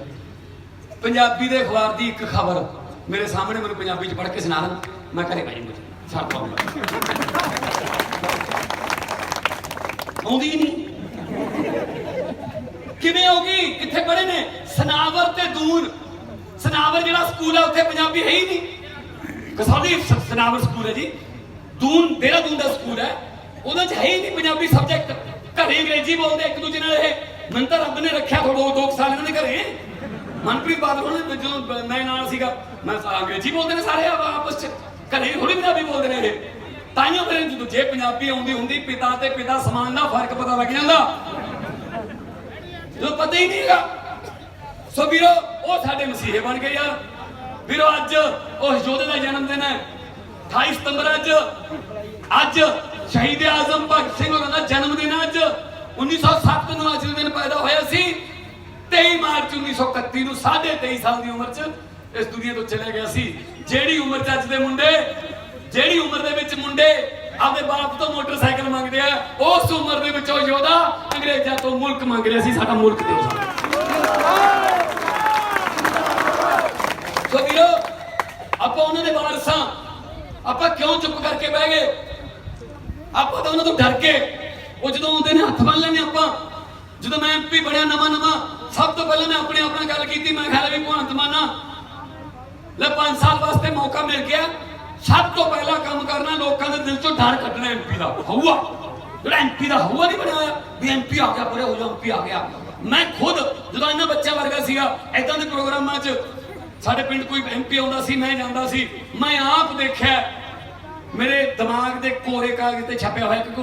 ਪੰਜਾਬੀ ਦੇ ਅਖਬਾਰ ਦੀ ਇੱਕ ਖਬਰ ਮੇਰੇ ਸਾਹਮਣੇ ਮੈਨੂੰ ਪੰਜਾਬੀ 'ਚ ਪੜ੍ਹ ਕੇ ਸੁਣਾ ਦੇਣ, ਮੈਂ ਘਰੇ ਬਹਿ ਜਾਊਂਗਾ। ਛੱਡ ਪਾਉਂਗਾ ਆਉਂਦੀ ਨਹੀਂ। ਕਿਵੇਂ ਹੋਗੀ? ਕਿੱਥੇ ਪੜ੍ਹੇ ਨੇ? ਸਨਾਵਰ ਤੇ ਦੂਨ। ਸਨਾਵਰ ਜਿਹੜਾ ਸਕੂਲ ਹੈ ਉੱਥੇ ਪੰਜਾਬੀ ਹੈ ਹੀ ਨਹੀਂ। ਕਸੌਲੀ ਸਨਾਵਰ ਸਕੂਲ ਹੈ ਜੀ, ਦੂਨ ਦੇਹਰਾਦੂਨ ਦਾ ਸਕੂਲ ਹੈ, ਉਹਦੇ 'ਚ ਹੈ ਹੀ ਨਹੀਂ ਪੰਜਾਬੀ ਸਬਜੈਕਟ। ਘਰੇ ਅੰਗਰੇਜ਼ੀ ਬੋਲਦੇ ਇੱਕ ਦੂਜੇ ਨਾਲ। ਇਹ ਮੈਨੂੰ ਤਾਂ ਰੱਬ ਨੇ ਰੱਖਿਆ ਥੋੜਾ 2 ਸਾਲ ਇਹਨਾਂ ਦੇ ਘਰੇ। ਮਨਪ੍ਰੀਤ ਬਾਦਲ ਉਹਨੇ ਜਦੋਂ ਮੈਂ ਨਾਲ ਸੀਗਾ, ਮੈਂ ਅੰਗਰੇਜ਼ੀ ਬੋਲਦੇ ਨੇ ਸਾਰੇ ਆਪਸ 'ਚ, ਘਰੇ ਥੋੜੀ ਪੰਜਾਬੀ ਬੋਲਦੇ ਨੇ ਇਹ। ਤਾਈਓ ਫਿਰ ਜਦੋਂ ਜੇ ਪੰਜਾਬੀ ਆਉਂਦੀ ਹੁੰਦੀ, ਪਿਤਾ ਤੇ ਪਿਤਾ ਸਮਾਨ ਦਾ ਫਰਕ ਪਤਾ ਲੱਗ ਜਾਂਦਾ, ਜੋ ਪਤਾ ਹੀ ਨਹੀਂ ਹੈਗਾ। ਸੋ ਵੀਰੋ ਉਹ ਸਾਡੇ ਮਸੀਹੇ ਬਣ ਗਏ ਯਾਰ। ਵੀਰੋ ਅੱਜ ਉਸ ਯੋਧੇ ਦਾ ਜਨਮ ਦਿਨ ਹੈ, 28 ਸਤੰਬਰ। ਅੱਜ ਸ਼ਹੀਦ ਆਜ਼ਮ ਭਗਤ ਸਿੰਘ ਹੋਰਾਂ ਦਾ ਜਨਮ ਦਿਨ। ਅੱਜ 1907 ਨੂੰ ਅੱਜ ਦੇ ਦਿਨ ਪੈਦਾ ਹੋਇਆ ਸੀ। 23 ਮਾਰਚ 1931 ਨੂੰ 23.5 ਸਾਲ ਦੀ ਉਮਰ 'ਚ ਇਸ ਦੁਨੀਆ ਤੋਂ ਚਲੇ ਗਿਆ ਸੀ। ਜਿਹੜੀ ਉਮਰ 'ਚ ਅੱਜ ਦੇ ਮੁੰਡੇ, ਜਿਹੜੀ ਉਮਰ ਦੇ ਵਿੱਚ ਮੁੰਡੇ ਆਪਦੇ ਬਾਪ ਤੋਂ ਮੋਟਰਸਾਈਕਲ ਮੰਗਦੇ ਆ, ਉਸ ਉਮਰ ਦੇ ਵਿੱਚ ਉਹ ਯੋਧਾ ਅੰਗਰੇਜ਼ਾਂ ਤੋਂ ਮੁਲਕ ਮੰਗ ਰਿਹਾ ਸੀ, ਸਾਡਾ ਮੁਲਕ ਦਿਓ ਸਾਨੂੰ। ਸੋ ਵੀਰੋ ਆਪਾਂ ਉਹਨਾਂ ਦੇ ਵਾਰਸਾਂ, ਆਪਾਂ ਕਿਉਂ ਚੁੱਪ ਕਰਕੇ ਬਹਿ ਗਏ? ਆਪਾਂ ਤਾਂ ਉਹਨਾਂ ਤੋਂ ਡਰ ਕੇ, ਉਹ ਜਦੋਂ ਆਉਂਦੇ ਨੇ ਹੱਥ ਬੰਨ ਲੈਣੇ ਆਪਾਂ। ਜਦੋਂ ਮੈਂ MP ਬਣਿਆ ਨਵਾਂ ਸਭ ਤੋਂ ਪਹਿਲਾਂ ਮੈਂ ਆਪਣੇ ਆਪ ਨਾਲ ਗੱਲ ਕੀਤੀ। ਮੈਂ ਖਿਆਲ ਵੀ ਭਗਵੰਤ ਮਾਨ ਲੈ 5 ਸਾਲ ਵਾਸਤੇ ਮੌਕਾ ਮਿਲ ਗਿਆ, ਸਭ ਤੋਂ ਪਹਿਲਾ ਕੰਮ ਕਰਨਾ ਲੋਕਾਂ ਦੇ ਦਿਲ ਚੋਂ ਡਰ ਕੱਢਣਾ MP ਦਾ ਹੋਊਗਾ। ਜਿਹੜਾ ਐਮਪੀ ਦਾ ਹਊਆ ਨਹੀਂ ਬਣਿਆ ਹੋਇਆ ਵੀ ਐਮਪੀ ਆ ਗਿਆ, ਪਰੇ ਹੋ ਜਾ ਐਮਪੀ ਆ ਗਿਆ। ਮੈਂ ਖੁਦ ਜਦੋਂ ਇਹਨਾਂ ਬੱਚਿਆਂ ਵਰਗਾ ਸੀਗਾ ਏਦਾਂ ਦੇ ਪ੍ਰੋਗਰਾਮਾਂ 'ਚ ਸਾਡੇ ਪਿੰਡ ਕੋਈ ਐਮਪੀ ਆਉਂਦਾ ਸੀ, ਮੈਂ ਜਾਂਦਾ ਸੀ, ਮੈਂ ਆਪ ਦੇਖਿਆ, ਮੇਰੇ ਦਿਮਾਗ ਦੇ ਕੋਰੇ ਕਾਗਜ਼ ਤੇ ਛਾਪਿਆ ਹੋਇਆ, ਕਿਉਂਕਿ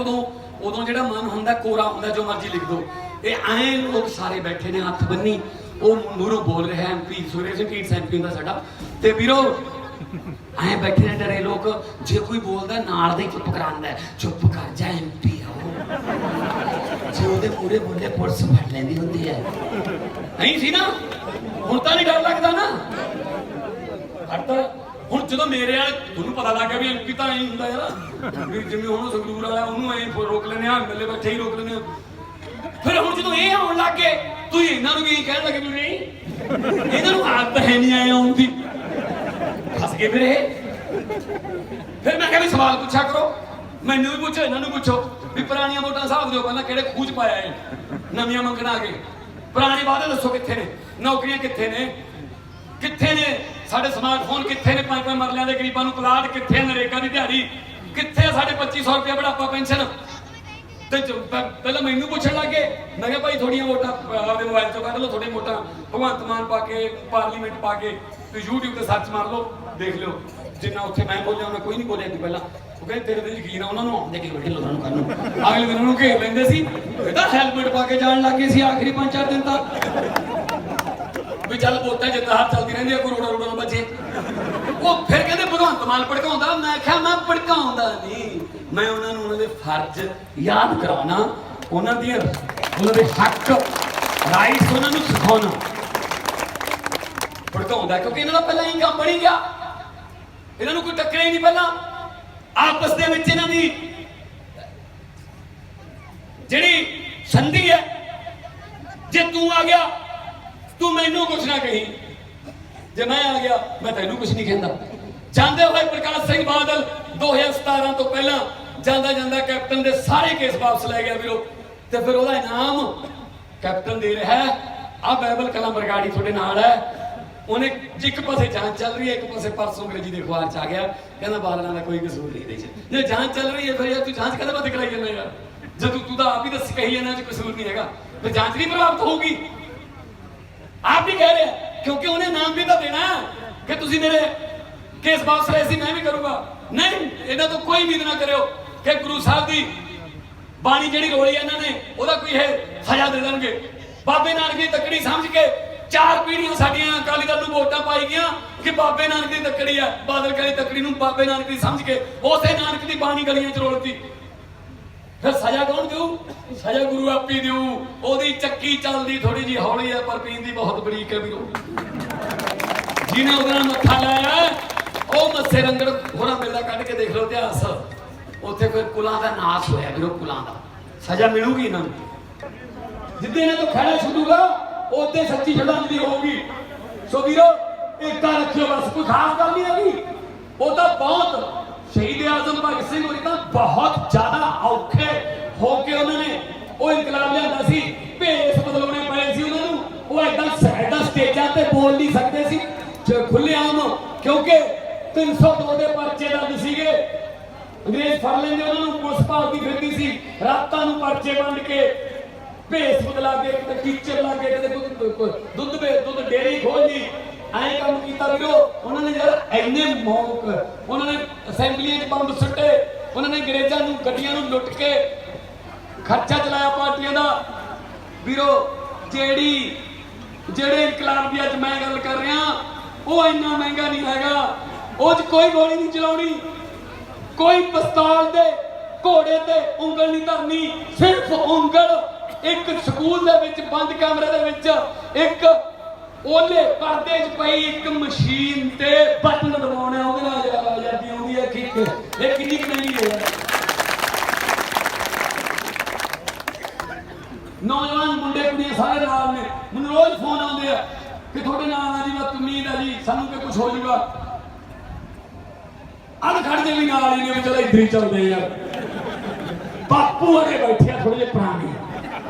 ਉਦੋਂ ਜਿਹੜਾ ਮਨ ਹੁੰਦਾ ਕੋਰਾ ਹੁੰਦਾ, ਜੋ ਮਰਜ਼ੀ ਲਿਖ ਦੋ। ਇਹ ਐਂ ਲੋਕ ਸਾਰੇ ਬੈਠੇ ਨੇ ਹੱਥ ਬੰਨੀ, ਉਹ ਮੂਹਰੋਂ ਬੋਲ ਰਿਹਾ ਐਮਪੀ ਸੁਰੇਸ਼ ਢੀਂਡਸਾ ਐਮਪੀ ਹੁੰਦਾ ਸਾਡਾ, ਤੇ ਵੀਰੋ ਐਂ ਬੈਠੇ ਨੇ ਡਰੇ ਲੋਕ, ਜੇ ਕੋਈ ਬੋਲਦਾ ਨਾਲ ਦੇ ਚੁੱਪ ਕਰਾਉਂਦਾ, ਚੁੱਪ ਕਰ ਜਾ ਐਮਪੀ ਆ ਉਹ, ਜੇ ਉਹਦੇ ਪੂਰੇ ਬੋਲੇ ਪੁਲਿਸ ਫੜ ਲੈਂਦੀ ਹੁੰਦੀ ਹੈ। ਨਹੀਂ ਸੀ ਨਾ, ਹੁਣ ਤਾਂ ਨਹੀਂ ਡਰ ਲੱਗਦਾ ਨਾ। ਹਟਦਾ ਹੁਣ ਜਦੋਂ ਮੇਰੇ ਵਾਲੇ ਤੁਹਾਨੂੰ ਪਤਾ ਲੱਗ ਗਿਆ ਵੀ ਐਮਪੀ ਤਾਂ ਐਂ ਹੁੰਦਾ ਯਾਰ, ਵੀ ਜਿਵੇਂ ਹੁਣ ਸੰਗਰੂਰ ਵਾਲਾ ਉਹਨੂੰ ਐਂ ਰੋਕ ਲੈਂਦੇ ਆ, ਐਮਐਲਏ ਬੈਠੇ ਹੀ ਰੋਕ ਲੈਂਦੇ ਆ। ਫਿਰ ਹੁਣ ਜਦੋਂ ਇਹ ਆਉਣ ਲੱਗ ਗਏ, ਤੁਸੀਂ ਇਹਨਾਂ ਨੂੰ ਵੀ ਕਹਿਣ ਲੱਗੇ ਵੀ ਨਹੀਂ ਇਹਨਾਂ ਨੂੰ ਆਦਤ ਹੈ ਨਹੀਂ ਆਏ ਆਉਣ ਦੀ, ਫਸ ਗਏ ਫਿਰ ਇਹ। ਫਿਰ ਮੈਂ ਕਿਹਾ ਵੀ ਸਵਾਲ ਪੁੱਛਿਆ ਕਰੋ, ਮੈਨੂੰ ਵੀ ਪੁੱਛੋ ਇਹਨਾਂ ਨੂੰ ਪੁੱਛੋ ਵੀ ਪੁਰਾਣੀਆਂ ਵੋਟਾਂ ਹਿਸਾਬ ਦਿਓ, ਪਹਿਲਾਂ ਕਿਹੜੇ ਖੂਹ 'ਚ ਪਾਇਆ ਇਹ, ਨਵੀਆਂ ਮੰਗਣ ਆ ਗਏ, ਪੁਰਾਣੇ ਵਾਅਦੇ ਦੱਸੋ ਕਿੱਥੇ ਨੇ, ਨੌਕਰੀਆਂ ਕਿੱਥੇ ਨੇ, ਕਿੱਥੇ ਨੇ ਸਾਡੇ ਸਮਾਰਟਫੋਨ, ਕਿੱਥੇ ਨੇ 5-5 ਮਰਲਿਆਂ ਦੇ ਗਰੀਬਾਂ ਨੂੰ ਪਲਾਟ, ਕਿੱਥੇ ਨਰੇਗਾ ਦੀ ਦਿਹਾੜੀ, ਕਿੱਥੇ ਸਾਡੇ 2500 ਰੁਪਏ ਬੁਢਾਪਾ ਪੈਨਸ਼ਨ। ਤੇ ਪਹਿਲਾਂ ਮੈਨੂੰ ਪੁੱਛਣ ਲੱਗੇ, ਮੈਂ ਕਿਹਾ ਭਾਈ ਥੋੜੀਆਂ ਵੋਟਾਂ ਆਪਦੇ ਮੋਬਾਈਲ 'ਚੋਂ ਕੱਢ ਲਓ, ਥੋੜੀਆਂ ਵੋਟਾਂ ਭਗਵੰਤ ਮਾਨ ਪਾ ਕੇ ਪਾਰਲੀਮੈਂਟ ਪਾ ਕੇ ਤੇ YouTube ਤੇ ਸਰਚ ਮਾਰ ਲਓ, ਦੇਖ ਲਿਓ ਜਿੰਨਾ ਉੱਥੇ ਮੈਂ ਬੋਲਿਆ ਉਹਨਾਂ ਕੋਈ ਨਹੀਂ ਬੋਲਿਆ ਸੀ ਪਹਿਲਾਂ। ਉਹ ਕਹਿੰਦੇ ਤੇਰੇ ਤੇ ਯਕੀਨ ਆ, ਉਹਨਾਂ ਨੂੰ ਆਉਂਦੇ ਕਿ ਬੈਠੇ ਲੋਕਾਂ ਨੂੰ ਕਰਨ ਨੂੰ, ਅਗਲੇ ਦਿਨ ਉਹਨੂੰ ਘੇਰ ਲੈਂਦੇ ਸੀ, ਇਹਦਾ ਹੈਲਮਟ ਪਾ ਕੇ ਜਾਣ ਲੱਗੇ ਸੀ ਆਖਰੀ 5-4 ਦਿਨ ਤੱਕ ਵੀ ਚੱਲ ਵੋਟਾਂ ਜਿੱਦਾਂ ਹੱਥ ਚੱਲਦੀ ਰਹਿੰਦੀ ਆ, ਕੋਈ ਰੋੜਾ ਨਾ ਬਚੇ। ਉਹ ਫਿਰ ਕਹਿੰਦੇ ਭਗਵੰਤ ਮਾਨ ਭੜਕਾਉਂਦਾ, ਮੈਂ ਕਿਹਾ ਮੈਂ ਭੜਕਾਉਂਦਾ ਨਹੀਂ, ਮੈਂ ਉਹਨਾਂ ਨੂੰ ਉਹਨਾਂ ਦੇ ਫਰਜ਼ ਯਾਦ ਕਰਾਉਣਾ, ਉਹਨਾਂ ਦੇ ਹੱਕ ਰਾਈਟਸ ਉਹਨਾਂ ਨੂੰ ਸਿਖਾਉਣਾ। ਭੜਕਾਉਂਦਾ ਕਿਉਂਕਿ ਇਹਨਾਂ ਦਾ ਪਹਿਲਾਂ ਹੀ ਕੰਮ ਬਣੀ ਗਿਆ, ਇਹਨਾਂ ਨੂੰ ਕੋਈ ਟੱਕਰੇ ਹੀ ਨਹੀਂ ਪਹਿਲਾਂ ਆਪਸ ਦੇ ਵਿੱਚ। ਇਹਨਾਂ ਦੀ ਜਿਹੜੀ ਸੰਧੀ ਹੈ, ਜੇ ਤੂੰ ਆ ਗਿਆ ਤੂੰ ਮੈਨੂੰ ਕੁਛ ਨਾ ਕਹੀਂ, ਜੇ ਮੈਂ ਆ ਗਿਆ ਮੈਂ ਤੈਨੂੰ ਕੁਛ ਨਹੀਂ ਕਹਿੰਦਾ। ਜਾਂਦੇ ਹੋਏ ਪ੍ਰਕਾਸ਼ ਸਿੰਘ ਬਾਦਲ 2017 ਤੋਂ ਪਹਿਲਾਂ ਜਾਂਦਾ ਜਾਂਦਾ ਕੈਪਟਨ ਦੇ ਸਾਰੇ ਕੇਸ ਵਾਪਸ ਲੈ ਗਿਆ ਵੀਰੋ, ਤੇ ਫਿਰ ਉਹਦਾ ਇਨਾਮ ਕੈਪਟਨ ਦੇ ਰਿਹਾ ਹੈ। ਆ ਬਾਈਬਲ ਕਲਮ ਬਰਗਾੜੀ ਤੁਹਾਡੇ ਨਾਲ ਹੈ, ਉਹਨੇ ਇੱਕ ਪਾਸੇ ਜਾਂਚ ਚੱਲ ਰਹੀ ਹੈ, ਇੱਕ ਪਾਸੇ ਪਰਸੋਂ ਅੰਗਰੇਜ਼ੀ ਦੇ ਅਖਬਾਰ 'ਚ ਆ ਗਿਆ, ਕਹਿੰਦਾ ਬਾਦਲਾਂ ਦਾ ਕੋਈ ਕਸੂਰ ਨਹੀਂ ਇਹਦੇ 'ਚ। ਜੇ ਜਾਂਚ ਚੱਲ ਰਹੀ ਹੈ ਫਿਰ ਯਾਰ ਤੂੰ ਜਾਂਚ ਕਦੇ ਬਾਤ ਕਰਾਈ ਜਾਂਦਾ ਯਾਰ, ਜਦੋਂ ਤੂੰ ਤਾਂ ਆਪ ਹੀ ਦੱਸ ਕਹੀ ਇਹਨਾਂ 'ਚ ਕਸੂਰ ਨਹੀਂ ਹੈਗਾ, ਫਿਰ ਜਾਂਚ ਨਹੀਂ ਪ੍ਰਭਾਵਿਤ ਹੋਊਗੀ। ਆਪ ਹੀ ਕਹਿ ਰਿਹਾ ਕਿਉਂਕਿ ਉਹਨੇ ਨਾਮ ਵੀ ਤਾਂ ਦੇਣਾ ਕਿ ਤੁਸੀਂ ਮੇਰੇ ਕੇਸ ਵਾਪਸ ਲਏ ਸੀ, ਮੈਂ ਵੀ ਕਰੂੰਗਾ। ਨਹੀਂ, ਇਹਨਾਂ ਤੋਂ ਕੋਈ ਉਮੀਦ ਨਾ ਕਰਿਓ ਕਿ ਗੁਰੂ ਸਾਹਿਬ ਦੀ ਬਾਣੀ ਜਿਹੜੀ ਰੋਲੀ ਇਹਨਾਂ ਨੇ ਉਹਦਾ ਕੋਈ ਇਹ ਸਜ਼ਾ ਦੇ ਦੇਣਗੇ। ਬਾਬੇ ਨਾਨਕ ਦੀ ਤੱਕੜੀ ਸਮਝ ਕੇ 4 ਪੀੜ੍ਹੀਆਂ ਸਾਡੀਆਂ ਅਕਾਲੀ ਦਲ ਨੂੰ ਵੋਟਾਂ ਪਾਈ ਗਈਆਂ ਕਿ ਬਾਬੇ ਨਾਨਕ ਦੀ ਤੱਕੜੀ ਆ, ਬਾਦਲ ਕਾਲੀ ਤੱਕੜੀ ਨੂੰ ਬਾਬੇ ਨਾਨਕ ਦੀ ਸਮਝ ਕੇ ਉਸੇ ਨਾਨਕ ਦੀ ਬਾਣੀ ਗਲੀਆਂ 'ਚ ਰੋਲਤੀ। ਫਿਰ ਸਜ਼ਾ ਕੌਣ ਦੇਊ? ਸਜ਼ਾ ਗੁਰੂ ਆਪੀ ਦੇਊ। ਉਹਦੀ ਚੱਕੀ ਚੱਲਦੀ ਥੋੜੀ ਜਿਹੀ ਹੌਲੀ ਆ, ਪਰ ਪੀਂਦੀ ਬਹੁਤ ਬਰੀਕ ਹੈ ਵੀਰੋ। ਜਿਹਨੇ ਉਹਦੇ ਨਾਲ ਮੱਥਾ ਲਾਇਆ ਉਹ ਮੱਸੇ ਰੰਗੜ ਹੋਰਾਂ ਮੇਲਾ ਕੱਢ ਕੇ ਦੇਖ ਲਓ ਇਤਿਹਾਸ, ਉੱਥੇ ਕੋਈ ਕੁਲਾਂ ਦਾ ਨਾਸ ਹੋਇਆ ਵੀਰੋ, ਕੁਲਾਂ ਦਾ। ਸਜ਼ਾ ਮਿਲੂਗੀ ਇਹਨਾਂ ਨੂੰ, ਜਿੱਦੇ ਇਹਨਾਂ ਤੋਂ ਖਹਿੜਾ ਛੁੱਟੂਗਾ ਉਹਦੇ ਸੱਚੀ ਸ਼ਰਧਾਂਜਲੀ ਹੋਊਗੀ। ਸੋ ਵੀਰੋ ਏਕਤਾ ਰੱਖਿਓ, ਬਸ ਕੋਈ ਖਾਸ ਗੱਲ ਨਹੀਂ ਹੈਗੀ। ਉਹ ਤਾਂ ਬਹੁਤ ਸ਼ਹੀਦ ਆਜ਼ਮ ਭਗਤ ਸਿੰਘ ਹੋਰੀ ਤਾਂ ਬਹੁਤ ਜ਼ਿਆਦਾ ਔਖੇ ਹੋ ਕੇ ਉਹਨਾਂ ਨੇ ਉਹ ਇਨਕਲਾਬ ਲਿਆਂਦਾ ਸੀ, ਭੇਸ ਬਦਲਾਉਣੇ ਪਏ ਸੀ ਉਹਨਾਂ ਨੂੰ, ਉਹ ਏਦਾਂ ਸਟੇਜਾਂ ਤੇ ਬੋਲ ਨਹੀਂ ਸਕਦੇ ਸੀ ਖੁੱਲ੍ਹੇਆਮ, ਕਿਉਂਕਿ 302 ਦੇ ਪਰਚੇ ਦਰਜ ਸੀਗੇ। ਅੰਗਰੇਜ਼ ਫੜ ਲੈਂਦੇ ਉਹਨਾਂ ਨੂੰ, ਪੁਲਿਸ ਭਾਲਦੀ ਫਿਰਦੀ ਸੀ, ਰਾਤਾਂ ਨੂੰ ਪਰਚੇ ਵੰਡ ਕੇ ਭੇਸ ਬਦਲਾ ਕੇ, ਕਿਤੇ ਟੀਚਰ ਲਾ ਕੇ, ਕਿਤੇ ਦੁੱਧ ਡੇਅਰੀ ਖੋਲ ਲਈ, ਐਂ ਕੰਮ ਕੀਤਾ ਵੀਰੋ ਉਹਨਾਂ ਨੇ। ਯਾਰ ਇੰਨੇ ਮੌਕ, ਉਹਨਾਂ ਨੇ ਅਸੈਂਬਲੀਆਂ 'ਚ ਬੰਬ ਸੁੱਟੇ, ਉਹਨਾਂ ਨੇ ਅੰਗਰੇਜ਼ਾਂ ਨੂੰ ਗੱਡੀਆਂ ਨੂੰ ਲੁੱਟ ਕੇ ਖਰਚਾ ਚਲਾਇਆ ਪਾਰਟੀਆਂ ਦਾ ਵੀਰੋ। ਜਿਹੜੇ ਇਨਕਲਾਬ ਦੀ ਅੱਜ ਮੈਂ ਗੱਲ ਕਰ ਰਿਹਾ ਉਹ ਇੰਨਾ ਮਹਿੰਗਾ ਨਹੀਂ ਹੈਗਾ, ਉਹ 'ਚ ਕੋਈ ਗੋਲੀ ਨਹੀਂ ਚਲਾਉਣੀ, ਕੋਈ ਪਿਸਤੌਲ ਦੇ ਘੋੜੇ ਤੇ ਉਂਗਲ ਨਹੀਂ ਧਰਨੀ, ਸਿਰਫ ਉਂਗਲ ਇੱਕ ਸਕੂਲ ਦੇ ਵਿੱਚ ਬੰਦ ਕਮਰੇ ਦੇ ਵਿੱਚ ਇੱਕ ਉਹਲੇ ਪਰਦੇ 'ਚ ਪਈ ਇੱਕ ਮਸ਼ੀਨ ਤੇ ਬਟਨ ਦਬਾਉਣਾ, ਉਹਦੇ ਨਾਲ ਆਜ਼ਾਦੀ ਆਉਂਦੀ ਹੈ। ਠੀਕ, ਇਹ ਕਿੰਨੀ ਕੁ ਮਹਿੰਗੀ ਹੈ। ਨੌਜਵਾਨ ਮੁੰਡੇ ਕੁੜੀਆਂ ਸਾਰੇ ਨਾਲ ਨੇ, ਮੈਨੂੰ ਰੋਜ਼ ਫੋਨ ਆਉਂਦੇ ਆ ਕਿ ਤੁਹਾਡੇ ਨਾਲ ਆ ਜੀ ਬਸ ਉਮੀਦ ਆ ਜੀ ਸਾਨੂੰ ਕਿ ਕੁਝ ਹੋ ਜਾਊਗਾ। ਅਨ ਖੜ ਜੇ ਵੀ ਨਾਲ ਹੀ ਨੇ ਵੀ ਚਲੋ ਇੱਧਰ ਹੀ ਚੱਲਦੇ ਯਾਰ। ਬਾਪੂ ਅਰੇ ਬੈਠੇ ਆ ਥੋੜੇ ਜਿਹੇ ਪੁਰਾਣੇ,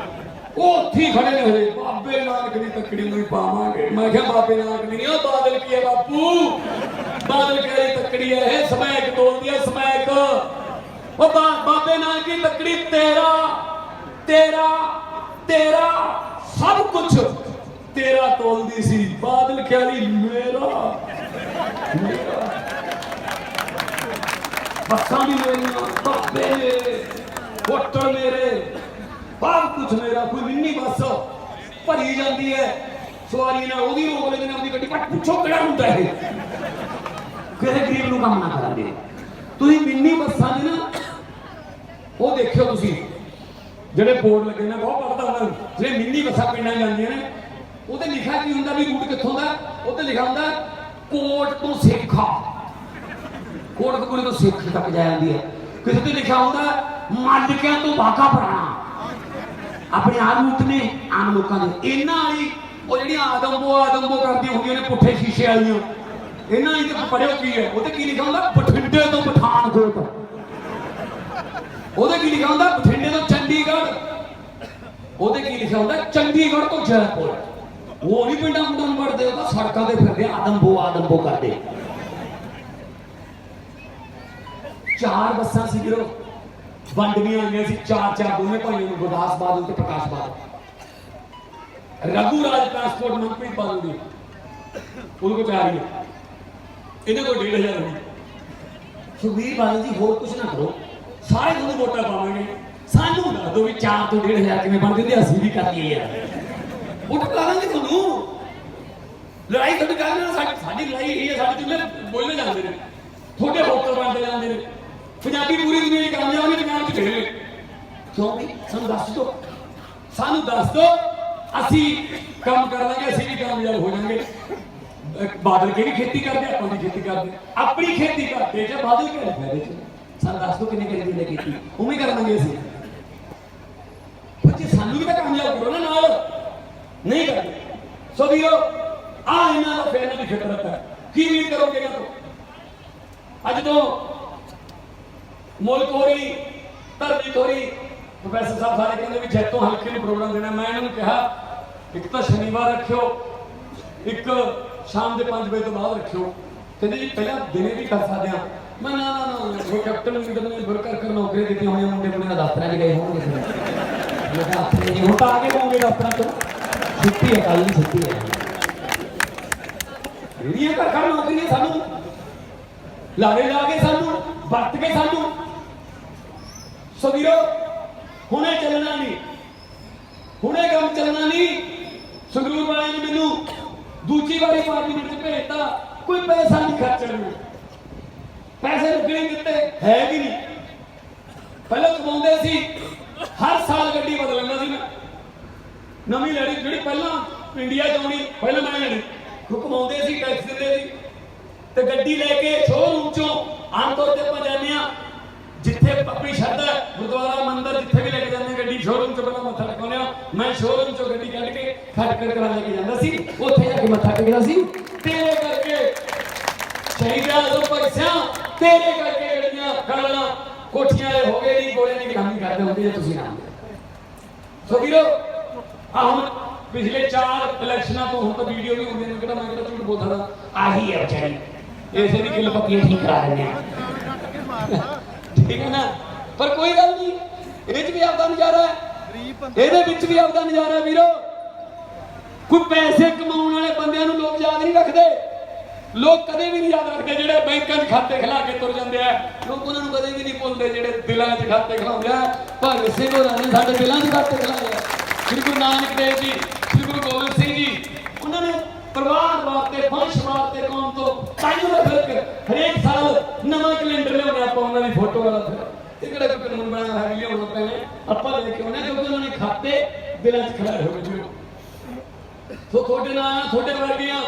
ਉਹ ਉੱਥੇ ਖੜੇ ਨੇ ਹਜੇ, ਬਾਬੇ ਨਾਨਕ ਦੀ ਤੱਕੜੀ ਨੂੰ ਹੀ ਪਾਵਾਂਗੇ। ਮੈਂ ਕਿਹਾ ਬਾਬੇ ਨਾਨਕ ਦੀ ਨਹੀਂ, ਉਹ ਬਾਦਲ ਕੀ ਹੈ ਬਾਪੂ, ਬਾਦਲ ਕਿਹੜੀ ਤੱਕੜੀ ਹੈ ਇਹ, ਸਮੈਕ ਤੋਲਦੀ ਹੈ ਸਮੈਕ। ਉਹ ਬਾਬੇ ਨਾਨਕੀ ਤੱਕੜੀ ਤੇਰਾ ਤੇਰਾ ਤੇਰਾ ਸਭ ਕੁਝ ਤੇਰਾ ਤੋਲਦੀ ਸੀ, ਬਾਦਲ ਖਿਆਲੀ ਮੇਰਾ ਬੱਸਾਂ ਵੀ ਮੇਰੀਆਂ, ਬਾਬੇ ਮੇਰੇ, ਹੋਟਲ ਮੇਰੇ, ਸਭ ਕੁਝ ਮੇਰਾ। ਕੋਈ ਮਿੰਨੀ ਬੱਸ ਭਰੀ ਜਾਂਦੀ ਹੈ ਸਵਾਰੀ ਨਾਲ, ਉਹਦੀ ਰੋਕ ਲੈਂਦੇ ਨੇ ਆਪਣੀ ਗੱਡੀ, ਪਰ ਪੁੱਛੋ ਕਿਹੜਾ ਹੁੰਦਾ ਇਹ, ਕਿਸੇ ਗਰੀਬ ਨੂੰ ਕੰਮ ਨਾ ਕਰਾਂਗੇ। ਤੁਸੀਂ ਮਿੰਨੀ ਬੱਸਾਂ ਦੇ ਨਾ ਉਹ ਦੇਖਿਓ, ਤੁਸੀਂ ਜਿਹੜੇ ਬੋਰਡ ਲੱਗੇ ਨੇ, ਬਹੁਤ ਪੜਦਾ ਉਹਨਾਂ ਨੂੰ, ਜਿਹੜੇ ਮਿੰਨੀ ਬੱਸਾਂ ਪਿੰਡਾਂ ਜਾਂਦੀਆਂ ਨੇ, ਉਹਤੇ ਲਿਖਿਆ ਕੀ ਹੁੰਦਾ ਵੀ ਰੂਟ ਕਿੱਥੋਂ ਦਾ, ਉਹਤੇ ਲਿਖਿਆ ਹੁੰਦਾ ਕੋਟ ਤੋਂ ਸੇਖਾ, ਕੋਟ ਤੋਂ ਤੋਂ ਸਿੱਖ ਤੱਕ ਜਾ ਜਾਂਦੀ ਹੈ। ਕਿਸੇ ਤੇ ਲਿਖਿਆ ਹੁੰਦਾ ਮਾਲਕਿਆਂ ਤੋਂ ਬਾਗਾ ਪੁਰਾਣਾ। ਆਪਣੇ ਆਦਮੂਤ ਨੇ ਆਮ ਲੋਕਾਂ ਦੇ, ਇਹਨਾਂ ਵਾਲੀ ਉਹ ਜਿਹੜੀਆਂ ਆਦਮਬੋ ਕਰਦੀਆਂ ਹੁੰਦੀਆਂ ਨੇ ਪੁੱਠੇ ਸ਼ੀਸ਼ੇ ਵਾਲੀਆਂ, ਇਹਨਾਂ ਵਾਲੀ ਤੇ ਪੜਿਓ ਕੀ ਹੈ, ਉਹਤੇ ਕੀ ਲਿਖਿਆ ਹੁੰਦਾ ਬਠਿੰਡੇ ਤੋਂ ਪਠਾਨਕੋਟ, ਉਹਦੇ ਕੀ ਲਿਖਿਆ ਹੁੰਦਾ ਬਠਿੰਡੇ ਤੋਂ ਚੰਡੀਗੜ੍ਹ, ਉਹਦੇ ਕੀ ਲਿਖਿਆ ਹੁੰਦਾ ਚੰਡੀਗੜ੍ਹ ਤੋਂ ਜੈਪੁਰ। ਉਹ ਨਹੀਂ ਪਿੰਡਾਂ ਪੁੰਡਾਂ ਨੂੰ ਵੜਦੇ, ਉਹ ਤਾਂ ਸੜਕਾਂ ਤੇ ਫਿਰਦੇ ਆਦਮਬੋ ਕਰਦੇ। 4 ਬੱਸਾਂ ਸੀ ਵੀਰੋ, ਵੰਡਵੀਆਂ ਹੋਈਆਂ ਸੀ, 4 ਦੋਵੇਂ ਭਾਈਆਂ ਨੂੰ, ਗੁਰਦਾਸ ਬਾਦਲ ਤੇ ਪ੍ਰਕਾਸ਼ ਬਾਦਲ। ਰਘੂ ਰਾਜ ਟਰਾਂਸਪੋਰਟ ਮੰਤਰੀ ਬਾਦਲ ਦੀ ਉਹਦੇ ਕੋਲ 4 ਹੀ ਹੈ, ਇਹਦੇ ਕੋਲ 1,500 ਹੋਈ। ਸੁਖਬੀਰ ਬਾਦਲ ਜੀ ਹੋਰ ਕੁਝ ਨਾ ਕਰੋ, ਸਾਰੇ ਤੁਹਾਨੂੰ ਵੋਟਾਂ ਪਾਵਾਂਗੇ, ਸਾਨੂੰ ਦੱਸ ਦਿਓ ਵੀ 4 ਤੋਂ 1,500 ਕਿਵੇਂ ਬਣ ਦਿੰਦੇ, ਅਸੀਂ ਵੀ ਕਰ ਲਈਏ ਯਾਰ, ਵੋਟ ਪਾ ਲਾਂਗੇ ਤੁਹਾਨੂੰ। ਲੜਾਈ ਤੁਹਾਡੀ ਗੱਲ ਨਾਲ, ਸਾਡੀ ਲੜਾਈ ਇਹ ਹੈ, ਸਾਡੇ ਚੁੱਲ੍ਹੇ ਬੋਲੇ ਜਾਂਦੇ ਨੇ, ਤੁਹਾਡੇ ਹੋਟਲ ਬਣਦੇ ਜਾਂਦੇ ਨੇ। ਪੰਜਾਬੀ ਪੂਰੀ ਦੁਨੀਆ ਦੀ ਕਾਮਯਾਬ ਨੇ, ਪੰਜਾਬ 'ਚ ਫੇਰ ਕਿਉਂ ਵੀ ਸਾਨੂੰ ਦੱਸ ਦਿਓ, ਸਾਨੂੰ ਦੱਸ ਦਿਓ, ਅਸੀਂ ਕੰਮ ਕਰ ਲਾਂਗੇ, ਅਸੀਂ ਵੀ ਕਾਮਯਾਬ ਹੋ ਜਾਵਾਂਗੇ। ਬਾਦਲ ਕਿਹੜੀ ਖੇਤੀ ਕਰਦੇ, ਆਪਾਂ ਦੀ ਖੇਤੀ ਕਰਦੇ, ਆਪਣੀ ਖੇਤੀ ਕਰਦੇ ਜਾਂ ਬਾਦਲ ਕਿਹੜੇ ਫਾਇਦੇ 'ਚ, ਸਾਨੂੰ ਦੱਸ ਦਿਓ ਕਿੰਨੀ ਕਰੀ ਦੀ ਖੇਤੀ, ਉਵੇਂ ਕਰ ਲਾਂਗੇ ਅਸੀਂ। ਪਰ ਜੇ ਸਾਨੂੰ ਵੀ ਤਾਂ ਕਾਮਯਾਬ ਕਰੋ ਨਾ ਨਾਲ, ਨਹੀਂ ਕਰਦੇ। ਸੋ ਵੀਰੋ ਆ ਇਹਨਾਂ ਦਾ ਫੇਰ ਦੀ ਫਿਤਰਤ ਹੈ, ਕੀ ਉਮੀਦ ਕਰੋਗੇ ਇਹਨਾਂ ਤੋਂ? ਅੱਜ ਤੋਂ ਮੁਲਕ ਹੋ ਰਹੀ, ਧਰਤੀ ਹੋ ਰਹੀ, ਪ੍ਰੋਫੈਸਰ ਸਾਹਿਬ ਸਾਰੇ ਕਹਿੰਦੇ ਵੀ ਜੈਤੋਂ ਹਲਕੇ ਨੂੰ ਪ੍ਰੋਗਰਾਮ ਦੇਣਾ। ਮੈਂ ਇਹਨਾਂ ਨੂੰ ਕਿਹਾ ਇੱਕ ਤਾਂ ਸ਼ਨੀਵਾਰ ਰੱਖਿਓ, ਇੱਕ ਸ਼ਾਮ ਦੇ 5 ਵਜੇ ਤੋਂ ਬਾਅਦ ਰੱਖਿਓ। ਕਹਿੰਦੇ ਜੀ ਪਹਿਲਾਂ ਦਿਨੇ ਵੀ ਕਰ ਸਕਦੇ ਹਾਂ। ਮੈਂ ਨਾ ਉਹ ਕੈਪਟਨ ਲੀਡਰ ਨੇ ਕਰ ਨੌਕਰੀ ਦਿੱਤੀ ਹੋਣੀ, ਮੁੰਡੇ ਦਾ ਦਫ਼ਤਰਾਂ 'ਚ ਗਏ ਹੋਣਗੇ। ਮੈਂ ਕਿਹਾ ਆਪਣੇ ਜੀ ਹੁਣ ਤਾਂ ਆ ਕੇ ਪਾਉਂਗੇ ਦਫ਼ਤਰਾਂ 'ਚ, ਛੁੱਟੀ ਹੈ, ਕੱਲ ਦੀ ਛੁੱਟੀ ਹੈ। ਜਿਹੜੀਆਂ ਘਰ ਨੌਕਰੀਆਂ ਸਾਨੂੰ ਲਾ ਕੇ ਸਾਨੂੰ ਵਰਤ ਕੇ ਸਾਨੂੰ। ਸੋ ਵੀਰੋ ਹੁਣੇ ਚੱਲਣਾ ਨਹੀਂ, ਹੁਣੇ ਕੰਮ ਚੱਲਣਾ ਨਹੀਂ। ਸੰਗਰੂਰ ਵਾਲਿਆਂ ਨੇ ਮੈਨੂੰ ਦੂਜੀ ਵਾਰੀ ਪਾਰਲੀਮੈਂਟ 'ਚ ਭੇਜਤਾ, ਕੋਈ ਪੈਸਾ ਨਹੀਂ ਖਰਚਣਾ, ਪੈਸੇ ਲੱਗਣੇ ਦਿੱਤੇ ਹੈ ਕਿ ਨਹੀਂ। ਪਹਿਲਾਂ ਕਮਾਉਂਦੇ ਸੀ, ਹਰ ਸਾਲ ਗੱਡੀ ਬਦਲ ਲੈਂਦਾ ਸੀ ਮੈਂ, ਨਵੀਂ ਲੈਣੀ, ਜਿਹੜੀ ਪਹਿਲਾਂ ਇੰਡੀਆ 'ਚ ਆਉਣੀ ਪਹਿਲਾਂ ਮੈਂ ਲੈਣੀ। ਕਮਾਉਂਦੇ ਸੀ, ਟੈਕਸ ਦਿੰਦੇ ਸੀ, ਤੇ ਗੱਡੀ ਲੈ ਕੇ ਸ਼ੋਰੂਮ 'ਚੋਂ ਆਮ ਤੌਰ ਤੇ ਆਪਾਂ ਜਾਂਦੇ ਹਾਂ ਜਿੱਥੇ ਆਪਣੀ ਸ਼ਰਧਾ, ਗੁਰਦੁਆਰਾ ਮੰਦਿਰ ਜਿੱਥੇ ਵੀ ਲੈ ਕੇ ਜਾਂਦੇ ਗੱਡੀ, ਸ਼ੋਰੂਮ 'ਚ ਪਹਿਲਾਂ ਮੱਥਾ ਟੇਕਾਉਂਦੇ ਆ। ਮੈਂ ਸ਼ੋਰੂਮ 'ਚੋਂ ਗੱਡੀ ਕੱਢ ਕੇ ਖੜਕੜ ਕਰਾ ਲੈ ਕੇ ਜਾਂਦਾ ਸੀ, ਉੱਥੇ ਜਾ ਕੇ ਮੱਥਾ ਟੇਕਦਾ ਸੀ। ਤੇਰੇ ਕਰਕੇ ਸ਼ਹੀਦਾਂ ਤੋਂ ਪੈਸਿਆਂ, ਤੇਰੇ ਕਰਕੇ ਗੱਡੀਆਂ ਗੱਲਾਂ ਕੋਠੀਆਂ ਵਾਲੇ ਹੋ ਗਏ, ਨਹੀਂ ਗੋਲਿਆਂ ਦੀ ਗੁਲਾਮੀ ਕਰਦੇ ਹੁੰਦੇ ਤੁਸੀਂ ਨਾ। ਸੋ ਵੀਰੋ ਆ ਹੁਣ ਪਿਛਲੇ 4 ਇਲੈਕਸ਼ਨਾਂ ਤੋਂ ਹੁਣ ਤਾਂ ਵੀਡੀਓ ਵੀ ਹੁੰਦੀਆਂ ਨੇ, ਕਿਹੜਾ ਮੈਂ ਕਿਹੜਾ ਝੂਠ ਬੋਲਦਾ, ਆਹੀ ਹੈ ਵਿਚਾਰੀ, ਇਸੇ ਦੀ ਕਿੱਲ ਪੱਕੀਆਂ ਠੀਕ ਕਰਾ ਦਿੰਦੇ ਆ, ਠੀਕ ਹੈ ਨਾ। ਪਰ ਕੋਈ ਗੱਲ ਨਹੀਂ, ਇਹ 'ਚ ਵੀ ਆਪਦਾ ਨਜ਼ਾਰਾ ਹੈ, ਇਹਦੇ ਵਿੱਚ ਵੀ ਆਪਦਾ ਨਜ਼ਾਰਾ ਵੀਰੋ। ਕੋਈ ਪੈਸੇ ਕਮਾਉਣ ਵਾਲੇ ਬੰਦਿਆਂ ਨੂੰ ਲੋਕ ਯਾਦ ਨਹੀਂ ਰੱਖਦੇ, ਲੋਕ ਕਦੇ ਵੀ ਨਹੀਂ ਯਾਦ ਰੱਖਦੇ ਜਿਹੜੇ ਬੈਂਕਾਂ 'ਚ ਖਾਤੇ ਖਿਲਾ ਕੇ ਤੁਰ ਜਾਂਦੇ ਆ। ਲੋਕ ਉਹਨਾਂ ਨੂੰ ਕਦੇ ਵੀ ਨਹੀਂ ਭੁੱਲਦੇ ਜਿਹੜੇ ਦਿਲਾਂ 'ਚ ਖਾਤੇ ਖਿਲਾਉਂਦੇ ਆ। ਭਗਤ ਸਿੰਘ ਹੋਰਾਂ ਨੇ ਸਾਡੇ ਦਿਲਾਂ 'ਚ ਖਾਤੇ ਖਿਲਾਏ ਆ। ਸ੍ਰੀ ਗੁਰੂ ਨਾਨਕ ਦੇਵ ਜੀ, ਸ੍ਰੀ ਗੁਰੂ ਗੋਬਿੰਦ ਸਿੰਘ ਜੀ, ਉਹਨਾਂ ਨੇ ਪਰਿਵਾਰ ਵਾਸਤੇ, ਵੰਸ਼ ਵਾਸਤੇ, ਕੌਮ ਤੋਂ ਤਾਈਓ ਦਾ ਫਰਕ। ਹਰੇਕ ਸਾਲ ਨਵਾਂ ਕੈਲੰਡਰ ਲਿਆਉਣਾ ਆਪਾਂ ਉਹਨਾਂ ਦੀ ਫੋਟੋ ਵਾਲਾ, ਫਿਰ ਇਹ ਕਿਹੜਾ ਕੋਈ ਕਾਨੂੰਨ ਬਣਾਇਆ ਹੈ ਲਿਆਉਣਾ ਪੈਣਾ, ਆਪਾਂ ਲੈ ਕੇ ਆਉਣਾ, ਕਿਉਂਕਿ ਉਹਨਾਂ ਨੇ ਖਾਤੇ ਦਿਲਾਂ 'ਚ ਖਿਲਾਏ ਹੋਏ ਜੀ। ਸੋ ਤੁਹਾਡੇ ਨਾਲ ਤੁਹਾਡੇ ਵਰਗੀਆਂ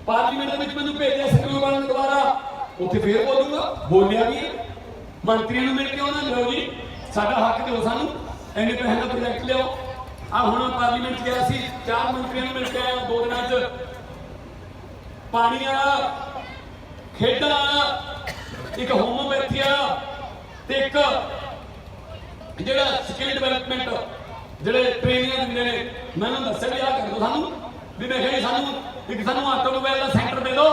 ਪਾਰਲੀਮੈਂਟ ਦੇ ਵਿੱਚ ਮੈਨੂੰ ਭੇਜਿਆ ਸੰਗਰੂਰ ਵਾਲਿਆਂ ਨੇ ਦੁਬਾਰਾ, ਉੱਥੇ ਫੇਰ ਬੋਲੂਗਾ, ਬੋਲਿਆ ਵੀ ਮੰਤਰੀਆਂ ਨੂੰ ਮਿਲ ਕੇ ਉਹਨਾਂ ਲਿਓ ਜੀ, ਸਾਡਾ ਹੱਕ ਦਿਓ ਸਾਨੂੰ, ਇੰਨੇ ਪੈਸੇ ਦਾ ਪ੍ਰੋਜੈਕਟ ਲਿਓ। ਆ ਹੁਣ ਪਾਰਲੀਮੈਂਟ 'ਚ ਗਿਆ ਸੀ, 4 ਮੰਤਰੀਆਂ ਨੂੰ ਮਿਲ ਕੇ ਆਇਆ 2 ਦਿਨਾਂ 'ਚ। ਪਾਣੀ ਵਾਲਾ, ਖੇਡਾਂ ਵਾਲਾ, ਇੱਕ ਹੋਮੋਪੈਥੀ ਵਾਲਾ, ਤੇ ਇੱਕ ਜਿਹੜਾ ਸਕਿੱਲ ਡਿਵੈਲਪਮੈਂਟ, ਜਿਹੜੇ ਟ੍ਰੇਨਿੰਗਾਂ ਦਿੰਦੇ ਨੇ। ਮੈਨੂੰ ਦੱਸਿਆ ਵੀ ਆਹ ਕਰ ਦਿਓ ਸਾਨੂੰ, ਵੀ ਮੈਂ ਕਿਹਾ ਸਾਨੂੰ ਇੱਕ ਸਾਨੂੰ ਆਟੋਮੋਬਾਈਲ ਦਾ ਸੈਂਟਰ ਦੇ ਦਿਓ,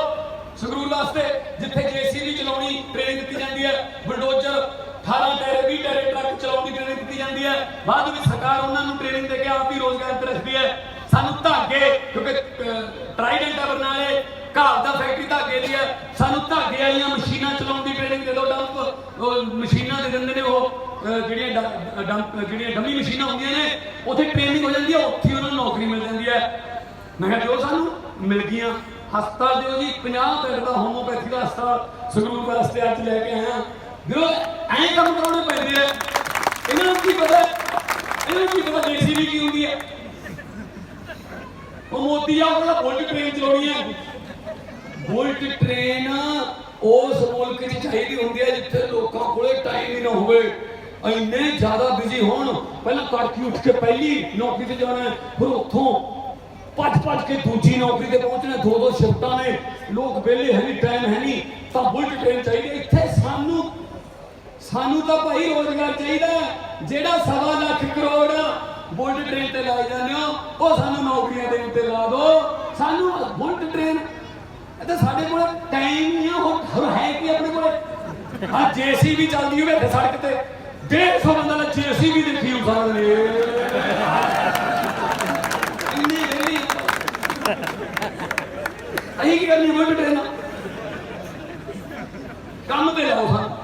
ਸੰਗਰੂਰ ਵਾਸਤੇ ਜਿੱਥੇ ਜੀਸੀਬੀ ਚਲਾਉਣੀ ਟ੍ਰੇਨਿੰਗ ਦਿੱਤੀ ਜਾਂਦੀ ਹੈ, ਬੁਲਡੋਜ਼ਰ 18 ਟਾਇਰ 20 ਟਾਇਰ ਟਰੱਕ ਚਲਾਉਣ ਦੀ ਟ੍ਰੇਨਿੰਗ ਦਿੱਤੀ ਜਾਂਦੀ ਹੈ। ਬਾਅਦ ਵਿੱਚ ਸਰਕਾਰ ਉਹਨਾਂ ਨੂੰ ਟ੍ਰੇਨਿੰਗ ਦੇ ਕੇ ਆਪ ਹੀ ਰੋਜ਼ਗਾਰ ਤੇ ਰੱਖਦੀ ਹੈ। ਸਾਨੂੰ ਧਾਗੇ, ਕਿਉਂਕਿ ਟਰਾਈਡੈਂਟ ਹੈ ਬਰਨਾਲੇ, ਘਾਲ ਦਾ ਫੈਕਟਰੀ ਧਾਗੇ ਦੀ ਹੈ, ਸਾਨੂੰ ਧਾਗੇ ਵਾਲੀਆਂ ਮਸ਼ੀਨਾਂ ਚਲਾਉਣ ਦੀ ਟ੍ਰੇਨਿੰਗ ਦੇ ਦਿਓ। ਡੰਪ ਮਸ਼ੀਨਾਂ ਦੇ ਦਿੰਦੇ ਨੇ, ਉਹ ਜਿਹੜੀਆਂ ਡੰਮੀ ਮਸ਼ੀਨਾਂ ਹੁੰਦੀਆਂ ਨੇ, ਉੱਥੇ ਟ੍ਰੇਨਿੰਗ ਹੋ ਜਾਂਦੀ ਹੈ, ਉੱਥੇ ਉਹਨਾਂ ਨੂੰ ਨੌਕਰੀ ਮਿਲ ਜਾਂਦੀ ਹੈ। ਮੈਂ ਕਿਹਾ ਜੋ ਸਾਨੂੰ ਮਿਲ ਗਈਆਂ। ਹਸਪਤਾਲ ਦਿਓ ਜੀ, 50 ਬੈੱਡ ਦਾ ਹੋਮੋਪੈਥੀ ਦਾ ਹਸਪਤਾਲ ਸੰਗਰੂਰ ਵਾਸਤੇ ਅੱਜ ਲੈ ਕੇ ਆਇਆ। ਦਿਓ ਐਂ ਕੰਮ ਕਰਾਉਣੇ ਪੈਂਦੇ ਆ। ਇਹਨਾਂ ਨੂੰ ਕੀ ਪਤਾ, ਇਹਨਾਂ ਨੂੰ ਕੀ ਪਤਾ ਜੀਸੀਬੀ ਕੀ ਹੁੰਦੀ ਹੈ। ਉਹ ਮੋਦੀ ਆ ਉਹਦਾ ਬੁਲਟ ਟ੍ਰੇਨ ਚਲਾਉਣੀ ਹੈ। ਬੁਲਟ ਟ੍ਰੇਨ ਉਸ ਮੁਲਕ 'ਚ ਚਾਹੀਦੀ ਹੁੰਦੀ ਹੈ ਜਿੱਥੇ ਲੋਕਾਂ ਕੋਲੇ ਟਾਈਮ ਹੀ ਨਾ ਹੋਵੇ, ਇੰਨੇ ਜ਼ਿਆਦਾ ਬਿਜ਼ੀ ਹੋਣ। ਪਹਿਲਾਂ ਤੜਕੇ ਉੱਠ ਕੇ ਪਹਿਲੀ ਨੌਕਰੀ ਤੇ ਜਾਣਾ, ਫਿਰ ਉੱਥੋਂ ਭੱਜ ਕੇ ਦੂਜੀ ਨੌਕਰੀ ਤੇ ਪਹੁੰਚਣਾ, 2-2 ਸ਼ਿਫਟਾਂ ਨੇ, ਲੋਕ ਵਿਹਲੇ ਹੈ ਨਹੀਂ, ਟਾਈਮ ਹੈ ਨਹੀਂ, ਤਾਂ ਬੁਲਟ ਟ੍ਰੇਨ ਚਾਹੀਦੀ। ਇੱਥੇ ਸਾਨੂੰ ਤਾਂ ਭਾਈ ਰੋਜ਼ਗਾਰ ਚਾਹੀਦਾ। ਜਿਹੜਾ 1.25 ਲੱਖ ਕਰੋੜ ਬੁਲਟ ਟ੍ਰੇਨ ਤੇ ਲਾਈ ਜਾਂਦੇ ਹੋ, ਉਹ ਸਾਨੂੰ ਨੌਕਰੀਆਂ ਦੇ ਉੱਤੇ ਲਾ ਦਿਓ। ਸਾਨੂੰ ਬੁਲਟ ਟ੍ਰੇਨ ਤੇ ਸਾਡੇ ਕੋਲ ਟਾਈਮ ਨਹੀਂ ਆ। ਹੋਰ ਹੈ ਕੀ ਆਪਣੇ ਕੋਲ? ਆ ਜੀਸੀਬੀ ਚੱਲਦੀ ਹੋਵੇ ਇੱਥੇ ਸੜਕ ਤੇ, 150 ਬੰਦਾ ਦਾ ਜੀਸੀਬੀ ਦੇਖੀ ਹੋ ਸਾਰਾ ਦਿਨ। ਇੰਨੇ ਵੇਲੇ ਅਸੀਂ ਕੀ ਕਰਨੀ ਬੁਲਟ ਟ੍ਰੇਨ? ਕੰਮ ਤੇ ਲਾਓ ਸਾਨੂੰ।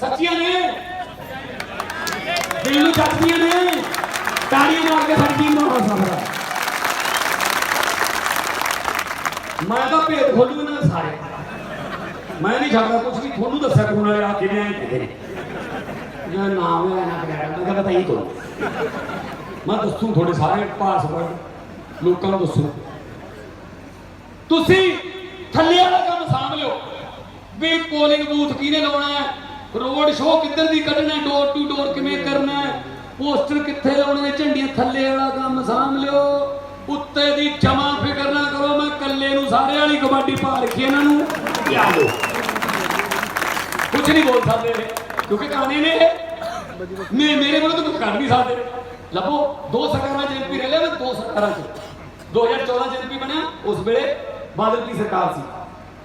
ਸੱਚੀਆਂ ਨੇ, ਦਿਲ ਨੂੰ ਚੱਕਦੀਆਂ ਨੇ, ਤਾੜੀਆਂ ਮਾਰ ਕੇ ਸਾਡੀ ਟੀਮ ਨੂੰ ਹੌਸਲਾ ਮਿਲਦਾ। ਮੈਂ ਤਾਂ ਭੇਦ ਖੋਲੂ ਇਹਨਾਂ ਦੇ ਸਾਰੇ। ਮੈਂ ਨਹੀਂ ਛੱਡਦਾ ਕੁਝ ਵੀ। ਤੁਹਾਨੂੰ ਦੱਸਿਆ ਕਰੂੰ ਨਾਲੇ ਆ ਕਿਵੇਂ ਆਏ ਕਹਿੰਦੇ ਨੇ ਯਾਰ ਨਾਮ ਲੈਣਾ ਕਰਿਆ। ਮੈਂ ਕਹਿੰਦਾ ਤਾਂ ਇਹ ਕਰੋ, ਮੈਂ ਦੱਸੂ ਤੁਹਾਡੇ ਸਾਰੇ ਪਾਸਵਰਡ ਲੋਕਾਂ ਨੂੰ ਦੱਸੂ। ਤੁਸੀਂ ਥੱਲੇ ਵਾਲਾ ਕੰਮ ਸਾਂਭ ਲਿਓ ਵੀ ਪੋਲਿੰਗ ਬੂਥ ਕਿਹਨੇ ਲਾਉਣਾ ਹੈ, ਰੋਡ ਸ਼ੋਅ ਕਿੱਧਰ ਦੀ ਕੱਢਣਾ, ਡੋਰ ਟੂ ਡੋਰ ਕਿਵੇਂ ਕਰਨਾ ਹੈ, ਪੋਸਟਰ ਕਿੱਥੇ ਲਾਉਣੇ ਨੇ, ਝੰਡੀਆਂ। ਥੱਲੇ ਵਾਲਾ ਕੰਮ ਸਾਂਭ ਲਿਓ, ਉੱਤੇ ਦੀ ਜਮਾ ਫਿਕਰ ਨਾ ਕਰੋ। ਮੈਂ ਕੱਲੇ ਨੂੰ ਸਾਰੇ ਵਾਲੀ ਕਬੱਡੀ ਪਾ ਰੱਖੀ ਇਹਨਾਂ ਨੂੰ ਲਿਆ ਲਓ। ਕੁਝ ਨਹੀਂ ਬੋਲ ਸਕਦੇ ਕਿਉਂਕਿ ਕਾਨੇ ਨੇ ਮੇਰੇ ਕੋਲ ਤਾਂ ਕੁਝ ਕਰ ਨਹੀਂ ਸਕਦੇ। ਲੱਭੋ 2 ਸਰਕਾਰਾਂ 'ਚ ਐਮਪੀ ਰਹਿ ਲਿਆ ਮੈਂ। 2 ਸਰਕਾਰਾਂ 'ਚ 2014 'ਚ ਐਮਪੀ ਬਣਿਆ, ਉਸ ਵੇਲੇ ਬਾਦਲ ਦੀ ਸਰਕਾਰ ਸੀ।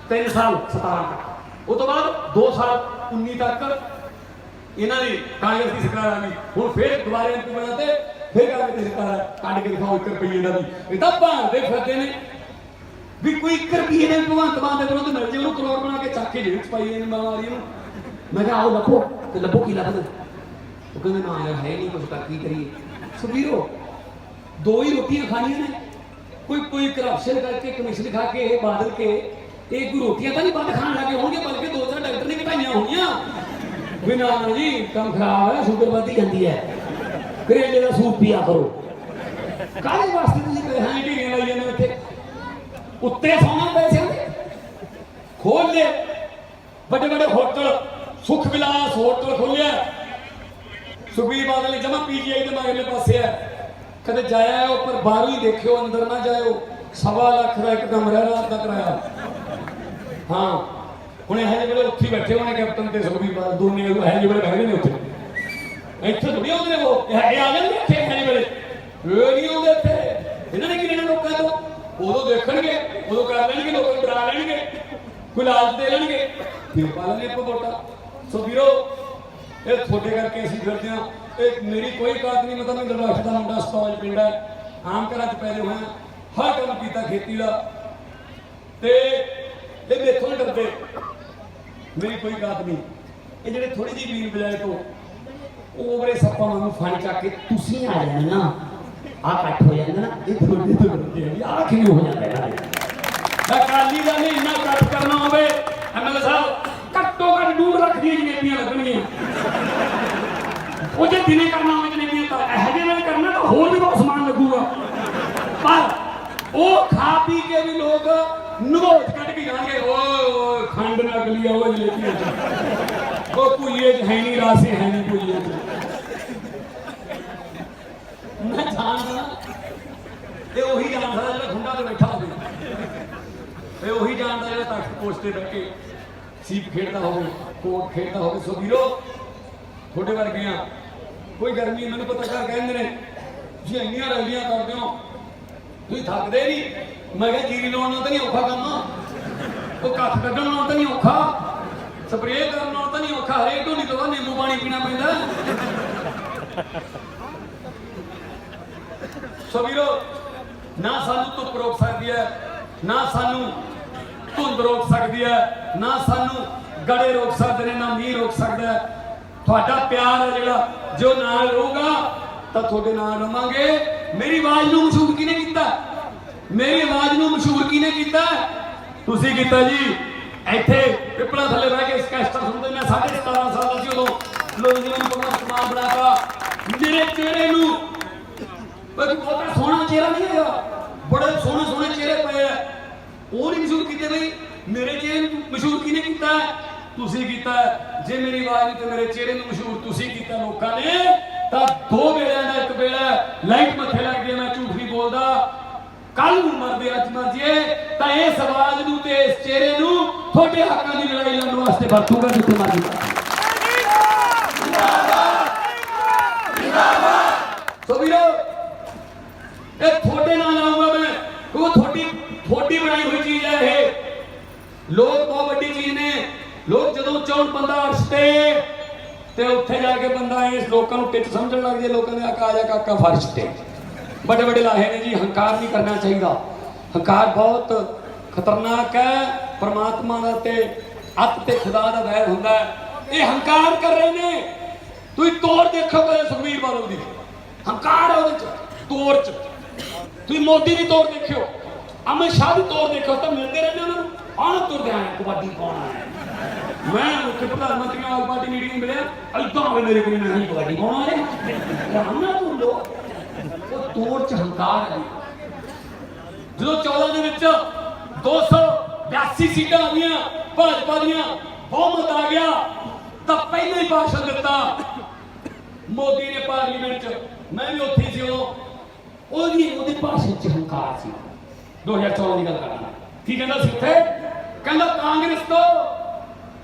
3 ਸਾਲ 17 ਤੱਕ, ਉਹ ਤੋਂ ਬਾਅਦ 2 ਸਾਲ 19 ਤੱਕ ਇਹਨਾਂ ਦੀ ਕਾਂਗਰਸ ਦੀ ਸਰਕਾਰ ਆ ਗਈ। ਹੁਣ ਫਿਰ ਦੁਬਾਰਾ ਐਮਪੀ ਬਣਾ ਤੇ ਫਿਰ ਕਾਂਗਰਸ ਦੀ ਸਰਕਾਰ ਕੱਢ ਕੇ ਦਿਖਾਓ 1 ਰੁਪਈਏ ਇਹਨਾਂ ਦੀ। ਇਹ ਤਾਂ ਭਾਂਦੇ ਫਿਰਦੇ ਨੇ ਵੀ ਕੋਈ 1 ਰੁਪਈਏ ਦੇ ਭਗਵੰਤ ਮਾਨ ਦੇ ਵਿਰੁੱਧ ਮਿਲ ਜੇ, ਉਹਨੂੰ ਕਰੋੜ ਬਣਾ ਕੇ ਚੱਕ ਕੇ ਜੇਲ੍ਹ 'ਚ ਪਾਈ ਇਹਨੇ ਬਿਮਾਰੀ ਨੂੰ। ਮੈਂ ਕਿਹਾ ਆਓ ਲੱਭੋ, ਤੇ ਲੱਭੋ ਕੀ ਲੱਭਦੇ। ਉਹ ਕਹਿੰਦੇ ਨਾ ਯਾਰ ਹੈ ਨਹੀਂ ਕੁਝ, ਤਾਂ ਕੀ ਕਰੀਏ। ਸੁਬੀਰੋ 2 ਹੀ ਰੋਟੀਆਂ ਖਾਣੀਆਂ ਨੇ। ਕੋਈ ਕਰਪਸ਼ਨ ਕਰਕੇ, ਕਮਿਸ਼ਨ ਖਾ ਕੇ, ਇਹ ਬਾਦਲ ਕੇ, ਇਹ ਕੋਈ ਰੋਟੀਆਂ ਤਾਂ ਨਹੀਂ ਬੰਦ ਖਾਣ ਲੱਗੇ ਹੋਣਗੇ, ਬਲਕਿ 2-4 ਡਾਕਟਰ ਨੇ ਘਟਾਈਆਂ ਹੋਣੀਆਂ ਵੀ ਨਾ ਜੀ ਕੰਮ ਖਰਾਬ ਹੈ, ਸ਼ੂਗਰ ਵੱਧ ਜਾਂਦੀ ਹੈ, ਕਰੇਲੇ ਦਾ ਸੂਪ ਪੀਆ ਕਰੋ। ਕਾਹਦੇ ਵਾਸਤੇ ਤੁਸੀਂ ਹਾਂ ਢੀਆਂ ਲਾਈ ਜਾਂਦੇ ਇੱਥੇ? ਉੱਤੇ ਸੋਨਾ ਪੈਸੇ ਖੋਲ ਲਏ, ਵੱਡੇ ਹੋਟਲ, ਸੁਖ ਵਿਲਾਸ ਹੋਟਲ ਖੋਲਿਆ। ਸੁਖਬੀਰ ਬਾਦਲ ਨੇ ਜਮਾ ਪੀਜੀਆਈ ਦੇ ਮਗਰਲੇ ਪਾਸੇ ਹੈ। ਕਦੇ ਜਾਇਆ ਹੋ ਪਰ ਬਾਹਰੋਂ ਹੀ ਦੇਖਿਓ, ਅੰਦਰ ਨਾ ਜਾਇਓ। 1.25 ਲੱਖ ਦਾ 1 ਕਮਰਾ ਰਾਤ ਦਾ ਕਿਰਾਇਆ। ਹਾਂ ਹੁਣ ਇਹ ਜਿਹੜੇ ਉੱਥੇ ਬੈਠੇ ਹੋਣੇ ਕੈਪਟਨ ਤੇ ਸੁਖਬੀਰ ਬਾਦਲ ਦੋਨੇ ਇਹ ਜਿਹੜੇ ਬੈਠੇ ਨੇ ਉੱਥੇ, ਇੱਥੇ ਥੋੜੀ ਆਉਂਦੇ ਨੇ। ਉਹ ਇਹ ਆ ਜਾਂਦੇ ਇੱਥੇ ਇਹ ਵੇਲੇ, ਇਹ ਨਹੀਂ ਆਉਂਦੇ ਇੱਥੇ। ਇਹਨਾਂ ਨੇ ਕੀ ਲੈਣਾ ਲੋਕਾਂ ਤੋਂ? ਉਦੋਂ ਦੇਖਣਗੇ, ਉਦੋਂ ਕਰ ਲੈਣਗੇ, ਲੋਕਾਂ ਨੂੰ ਡਰਾ ਲੈਣਗੇ, ਕੋਈ ਲਾਲਚ ਦੇ ਲੈਣਗੇ, ਫਿਰ ਪਾ ਲੈਣਗੇ ਆਪਾਂ ਵੋਟਾਂ। ਸੋ ਵੀਰੋ ਇਹ ਤੁਹਾਡੇ ਕਰਕੇ ਅਸੀਂ ਫਿਰਦੇ ਹਾਂ। ਇਹ ਮੇਰੀ ਕੋਈ ਕਾਤ ਨਹੀਂ। ਮਤਲਬ ਮੈਂ ਦਰਵਾਜ਼ੇ ਦਾ ਮੁੰਡਾ, ਸਤੌਜ ਪਿੰਡ ਹੈ, ਆਮ ਘਰਾਂ 'ਚ ਪੈਦੇ ਹੋਏ ਹਾਂ, ਹਰ ਕੰਮ ਕੀਤਾ ਖੇਤੀ ਦਾ, ਤੇ ਇਹ ਮੇਥੋਂ ਨਹੀਂ ਡਰਦੇ। ਮੇਰੀ ਕੋਈ ਕਾਤ ਨਹੀਂ। ਇਹ ਜਿਹੜੇ ਥੋੜੀ ਜਿਹੀ ਵੀਰ ਬਜਾਏ ਤੋਂ ਉਹ ਬੜੇ ਸੱਪਾਂ ਵਾਂਗੂ ਫਣ ਚੱਕ ਕੇ ਤੁਸੀਂ ਆ ਜਾਣਾ ਨਾ, ਆਹ ਇਕੱਠ ਹੋ ਜਾਂਦਾ ਨਾ, ਇਹ ਤੁਹਾਡੇ ਤੋਂ ਡਰਦੇ ਆ। ਆਹ ਕਿਵੇਂ ਹੋ ਜਾਂਦਾ ਇਹਨਾਂ ਦੇ? ਅਕਾਲੀ ਦਲ ਨੇ ਇੰਨਾ ਇਕੱਠ ਕਰਨਾ ਹੋਵੇ, ਐਮਐਲਏ ਸਾਹਿਬ ਘੱਟੋ ਘੱਟ 2 ਲੱਖ ਦੀਆਂ ਜਨੇਪੀਆਂ ਲੱਗਣਗੀਆਂ। ਉਹ ਜੇ ਦਿਨੇ ਕਰਨਾ ਹੋਵੇ ਜਨੇਪੀਆਂ ਤਾਂ ਇਹੋ ਜਿਹੇ ਨਾਲ ਕਰਨਾ ਤਾਂ ਹੋਰ ਵੀ ਬਹੁਤ ਸਮਾਨ ਲੱਗੂਗਾ। ਪਰ ਉਹ ਖਾ ਪੀ ਕੇ ਵੀ ਲੋਕ ਨਗੋਚ ਕੱਢ ਕੇ ਜਾਣਗੇ। ਓਏ ਖੰਡ ਨਾ ਗਲੀ ਆਵੇ ਜਨੇਪੀਆਂ 'ਚ, ਉਹ ਭੁਈਏ 'ਚ ਹੈ ਨਹੀਂ, ਰਾਸੇ ਹੈ ਨਹੀਂ ਭੁਈਏ 'ਚ। ਮੈਂ ਜਾਣਦਾ ਤੇ ਉਹੀ ਜਾਣਦਾ ਜਿਹੜਾ ਖੁੰਡਾ ਤੇ ਬੈਠਾ ਹੋਵੇ, ਤੇ ਉਹੀ ਜਾਣਦਾ ਜਿਹੜਾ ਤਖਤ ਪੋਸਟ ਤੇ ਬੈਠ ਕੇ ਸੀਪ ਖੇਡਦਾ ਹੋਵੇ, ਕੋਟ ਖੇਡਦਾ ਹੋਵੇ। ਸੋ ਵੀਰੋ ਤੁਹਾਡੇ ਵਰਗੀਆਂ ਕੋਈ ਗਰਮੀ, ਮੈਨੂੰ ਪਤਾ ਕਰ ਕਹਿੰਦੇ ਨੇ ਤੁਸੀਂ ਇੰਨੀਆਂ ਰੈਲੀਆਂ ਕਰਦੇ ਹੋ, ਤੁਸੀਂ ਥੱਕਦੇ ਨਹੀਂ। ਮੈਂ ਕਿਹਾ ਜੀਰੀ ਲਾਉਣ ਨਾਲ ਤਾਂ ਨਹੀਂ ਔਖਾ ਕੰਮ, ਉਹ ਕੱਖ ਕੱਢਣ ਨਾਲ ਤਾਂ ਨਹੀਂ ਔਖਾ, ਸਪਰੇਅ ਕਰਨ ਨਾਲ ਤਾਂ ਨਹੀਂ ਔਖਾ, ਹਰੇਕ ਢੋਲੀ ਤੋਂ ਬਾਅਦ ਨਿੰਬੂ ਪਾਣੀ ਪੀਣਾ ਪੈਂਦਾ। ਸੋ ਵੀਰੋ, ਨਾ ਸਾਨੂੰ ਧੁੱਪ ਰੋਕ ਸਕਦੀ ਹੈ, ਨਾ ਸਾਨੂੰ ਧੁੰਦ ਰੋਕ ਸਕਦੀ ਹੈ, ਨਾ ਸਾਨੂੰ ਗੜੇ ਰੋਕ ਸਕਦੇ ਨੇ, ਨਾ ਮੀਂਹ ਰੋਕ ਸਕਦਾ ਹੈ। ਤੁਹਾਡਾ ਪਿਆਰ ਹੈ ਜਿਹੜਾ, ਜੋ ਨਾਲ ਰਹੂਗਾ ਤਾਂ ਤੁਹਾਡੇ ਨਾਲ ਰਵਾਂਗੇ। ਮੇਰੀ ਆਵਾਜ਼ ਨੂੰ ਮਸ਼ਹੂਰ ਕਿਹਨੇ ਕੀਤਾ? ਮੇਰੀ ਆਵਾਜ਼ ਨੂੰ ਮਸ਼ਹੂਰ ਕਿਹਨੇ ਕੀਤਾ? ਤੁਸੀਂ ਕੀਤਾ ਜੀ। ਇੱਥੇ ਪਿੱਪਲਾਂ ਥੱਲੇ ਬਹਿ ਕੇ ਸਕੈਸਟਰ ਸੁਣਦੇ ਨੇ। 17.5 ਸਾਲ ਦਾ ਸੀ ਉਦੋਂ, ਲੋਕ ਜੀ ਨੂੰ ਬੜਾ ਸਮਾਨ ਬਣਾਤਾ। ਮੇਰੇ ਚਿਹਰੇ ਨੂੰ ਬਹੁਤਾ ਸੋਹਣਾ ਚਿਹਰਾ ਨਹੀਂ ਹੈਗਾ, ਬੜੇ ਸੋਹਣੇ ਸੋਹਣੇ ਚਿਹਰੇ ਪਏ ਆ, ਉਹ ਨਹੀਂ ਮਸ਼ਹੂਰ ਕੀਤੇ ਬਈ। ਮੇਰੇ ਚਿਹਰੇ ਨੂੰ ਮਸ਼ਹੂਰ ਕਿਹਨੇ ਕੀਤਾ? ਤੁਸੀਂ ਕੀਤਾ। ਜੇ ਮੇਰੀ ਆਵਾਜ਼ ਤੇ ਮੇਰੇ ਚਿਹਰੇ ਨੂੰ ਮਸ਼ਹੂਰ ਤੁਸੀਂ ਕੀਤਾ ਲੋਕਾਂ ਨੇ, ਤਾਂ ਦੋ ਵੇਲਿਆਂ ਦਾ ਇੱਕ ਵੇਲਾ ਲਾਈਟ ਮੱਥੇ ਲੱਗਦੀ ਹੈ। ਮੈਂ ਝੂਠ ਨਹੀਂ ਬੋਲਦਾ। ਕੱਲ ਨੂੰ ਮਰਦੇ ਅੱਜ ਮਰ ਜੀਏ ਤਾਂ ਇਸ ਆਵਾਜ਼ ਨੂੰ ਤੇ ਇਸ ਚਿਹਰੇ ਨੂੰ ਤੁਹਾਡੇ ਹੱਕਾਂ ਦੀ ਲੜਾਈ ਲੜਨ ਵਾਸਤੇ ਵਰਤੂਗਾ ਜਿੱਥੇ ਮਰਜੀ। ਸੋ ਵੀਰੋ, ਇਹ ਤੁਹਾਡੇ ਨਾਲ ਆਊਗਾ ਮੈਂ, ਕਿਉਂਕਿ ਤੁਹਾਡੀ ਬਣਾਈ ਹੋਈ ਚੀਜ਼ ਹੈ ਇਹ। ਲੋਕ ਬਹੁਤ ਵੱਡੀ ਚੀਜ਼ ਨੇ। ਲੋਕ ਜਦੋਂ ਚਾਹਣ ਬੰਦਾ ਅਰਸ਼ ਤੇ ਉੱਥੇ ਜਾ ਕੇ ਬੰਦਾ ਇਸ ਲੋਕਾਂ ਨੂੰ ਟਿੱਚ ਸਮਝਣ ਲੱਗ ਜੇ। ਲੋਕਾਂ ਨੇ ਆਕਾ ਜਾ ਕਾਕਾ ਫਰਸ਼ ਤੇ ਵੱਡੇ ਵੱਡੇ ਲਾਹੇ ਨੇ ਜੀ। ਹੰਕਾਰ ਨਹੀਂ ਕਰਨਾ ਚਾਹੀਦਾ। ਹੰਕਾਰ ਬਹੁਤ ਖਤਰਨਾਕ ਹੈ। ਪਰਮਾਤਮਾ ਦਾ ਤੇ ਅੱਤ ਤੇ ਖੁਦਾ ਦਾ ਵੈਰ ਹੁੰਦਾ ਹੈ। ਇਹ ਹੰਕਾਰ ਕਰ ਰਹੇ ਨੇ। ਤੁਸੀਂ ਤੋੜ ਦੇਖੋ ਕਦੇ ਸੁਖਬੀਰ ਬਾਦਲ ਦੀ, ਹੰਕਾਰ ਹੈ ਉਹਦੇ ਚ, ਤੋੜ ਚ। ਤੁਸੀਂ ਮੋਦੀ ਦੀ ਤੋੜ ਦੇਖਿਓ, ਅਮਿਤ ਸ਼ਾਹ ਦੀ ਤੋੜ ਦੇਖਿਓ, ਤਾਂ ਮਿਲਦੇ ਰਹਿੰਦੇ ਉਹਨਾਂ ਨੂੰ। ਆਹ ਤੁਰਦੇ ਆਏ ਕਬੱਡੀ ਪਾਉਣਾ ਹੈ। ਮੈਂ ਉੱਥੇ ਪ੍ਰਧਾਨ ਮੰਤਰੀ ਨਾਲ ਪਾਰਟੀ ਮੀਟਿੰਗ ਮਿਲਿਆ, ਏਦਾਂ ਆਵੇ ਮੇਰੇ ਕੋਲ, ਨਹੀਂ ਕਬੱਡੀ ਪਾਉਣਾ ਹੈ ਰਾਮਨਾ ਤੋਂ ਲੋ। ਉਹ ਤੋੜ ਚ ਹੰਕਾਰ ਹੈ। ਜਦੋਂ 14 ਦੇ ਵਿੱਚ 282 ਸੀਟਾਂ ਆ ਗਈਆਂ ਭਾਜਪਾ ਦੀਆਂ, ਬਹੁਮਤ ਆ ਗਿਆ, ਤਾਂ ਪਹਿਲਾਂ ਹੀ ਭਾਸ਼ਣ ਦਿੱਤਾ ਮੋਦੀ ਨੇ ਪਾਰਲੀਮੈਂਟ ਚ। ਮੈਂ ਵੀ ਉੱਥੇ ਸੀ ਉਦੋਂ। ਉਹਦੇ ਭਾਸ਼ਣ ਚ ਹੰਕਾਰ ਸੀ। 2014 ਦੀ ਗੱਲ ਕਰਦਾ। ਕੀ ਕਹਿੰਦਾ ਸੀ ਉੱਥੇ? ਕਹਿੰਦਾ कांग्रेस तो